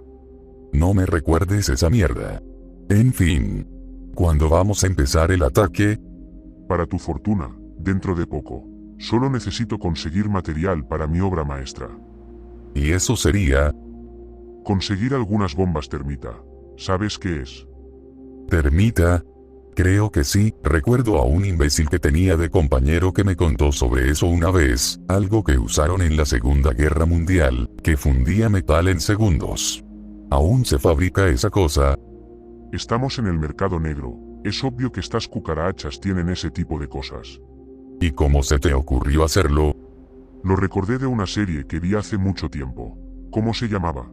Speaker 9: No me recuerdes esa mierda. En fin. ¿Cuándo vamos a empezar el ataque?
Speaker 5: Para tu fortuna, dentro de poco. Solo necesito conseguir material para mi obra maestra.
Speaker 9: ¿Y eso sería?
Speaker 5: Conseguir algunas bombas termita. ¿Sabes qué es?
Speaker 9: ¿Termita? Creo que sí. Recuerdo a un imbécil que tenía de compañero que me contó sobre eso una vez, algo que usaron en la Segunda Guerra Mundial, que fundía metal en segundos. ¿Aún se fabrica esa cosa?
Speaker 5: Estamos en el mercado negro. Es obvio que estas cucarachas tienen ese tipo de cosas.
Speaker 9: ¿Y cómo se te ocurrió hacerlo?
Speaker 5: Lo recordé de una serie que vi hace mucho tiempo. ¿Cómo se llamaba?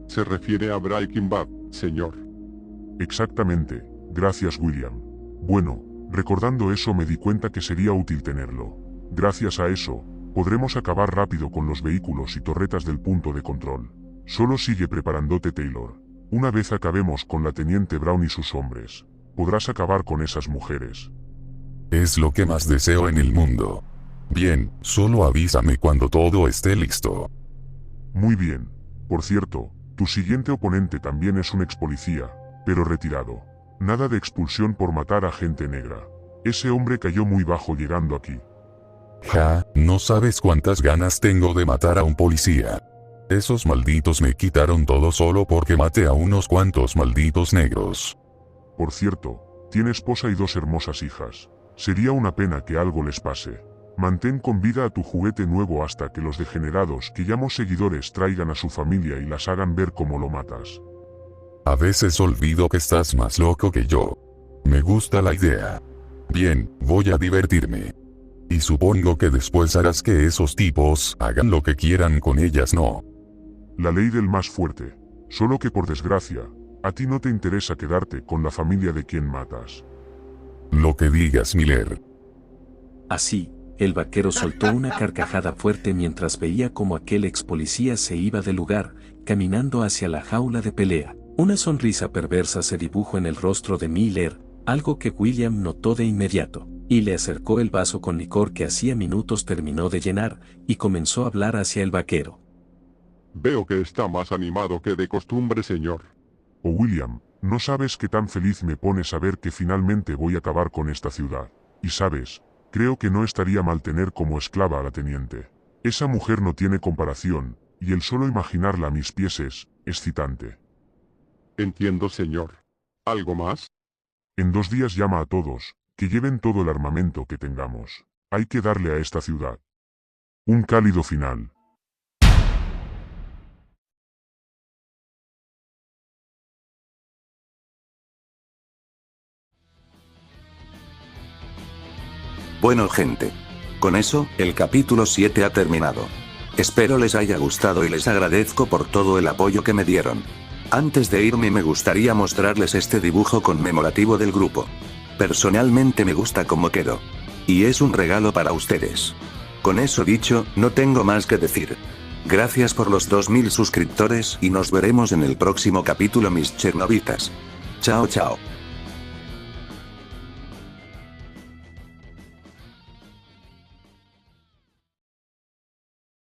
Speaker 13: Se refiere a Breaking Bad, señor.
Speaker 5: Exactamente. Gracias, William. Bueno, recordando eso me di cuenta que sería útil tenerlo. Gracias a eso, podremos acabar rápido con los vehículos y torretas del punto de control. Solo sigue preparándote, Taylor. Una vez acabemos con la teniente Brown y sus hombres, podrás acabar con esas mujeres.
Speaker 9: Es lo que más deseo en el mundo. Bien, solo avísame cuando todo esté listo.
Speaker 5: Muy bien. Por cierto, tu siguiente oponente también es un ex policía, pero retirado. Nada de expulsión por matar a gente negra. Ese hombre cayó muy bajo llegando aquí.
Speaker 9: Ja, no sabes cuántas ganas tengo de matar a un policía. Esos malditos me quitaron todo solo porque maté a unos cuantos malditos negros.
Speaker 5: Por cierto, tiene esposa y 2 hermosas hijas. Sería una pena que algo les pase. Mantén con vida a tu juguete nuevo hasta que los degenerados que llamo seguidores traigan a su familia y las hagan ver cómo lo matas.
Speaker 9: A veces olvido que estás más loco que yo. Me gusta la idea. Bien, voy a divertirme. Y supongo que después harás que esos tipos hagan lo que quieran con ellas, ¿no?
Speaker 5: La ley del más fuerte. Solo que por desgracia, a ti no te interesa quedarte con la familia de quien matas.
Speaker 9: Lo que digas, Miller.
Speaker 2: Así, el vaquero soltó una carcajada fuerte mientras veía cómo aquel ex policía se iba del lugar, caminando hacia la jaula de pelea. Una sonrisa perversa se dibujó en el rostro de Miller, algo que William notó de inmediato, y le acercó el vaso con licor que hacía minutos terminó de llenar, y comenzó a hablar hacia el vaquero.
Speaker 13: Veo que está más animado que de costumbre, señor.
Speaker 5: Oh, William, no sabes qué tan feliz me pone saber que finalmente voy a acabar con esta ciudad. Y sabes, creo que no estaría mal tener como esclava a la teniente. Esa mujer no tiene comparación, y el solo imaginarla a mis pies es excitante.
Speaker 13: Entiendo, señor. ¿Algo más?
Speaker 5: En 2 días llama a todos, que lleven todo el armamento que tengamos. Hay que darle a esta ciudad un cálido final.
Speaker 1: Bueno gente. Con eso, el capítulo 7 ha terminado. Espero les haya gustado y les agradezco por todo el apoyo que me dieron. Antes de irme me gustaría mostrarles este dibujo conmemorativo del grupo. Personalmente me gusta cómo quedó. Y es un regalo para ustedes. Con eso dicho, no tengo más que decir. Gracias por los 2000 suscriptores y nos veremos en el próximo capítulo mis chernovitas. Chao chao.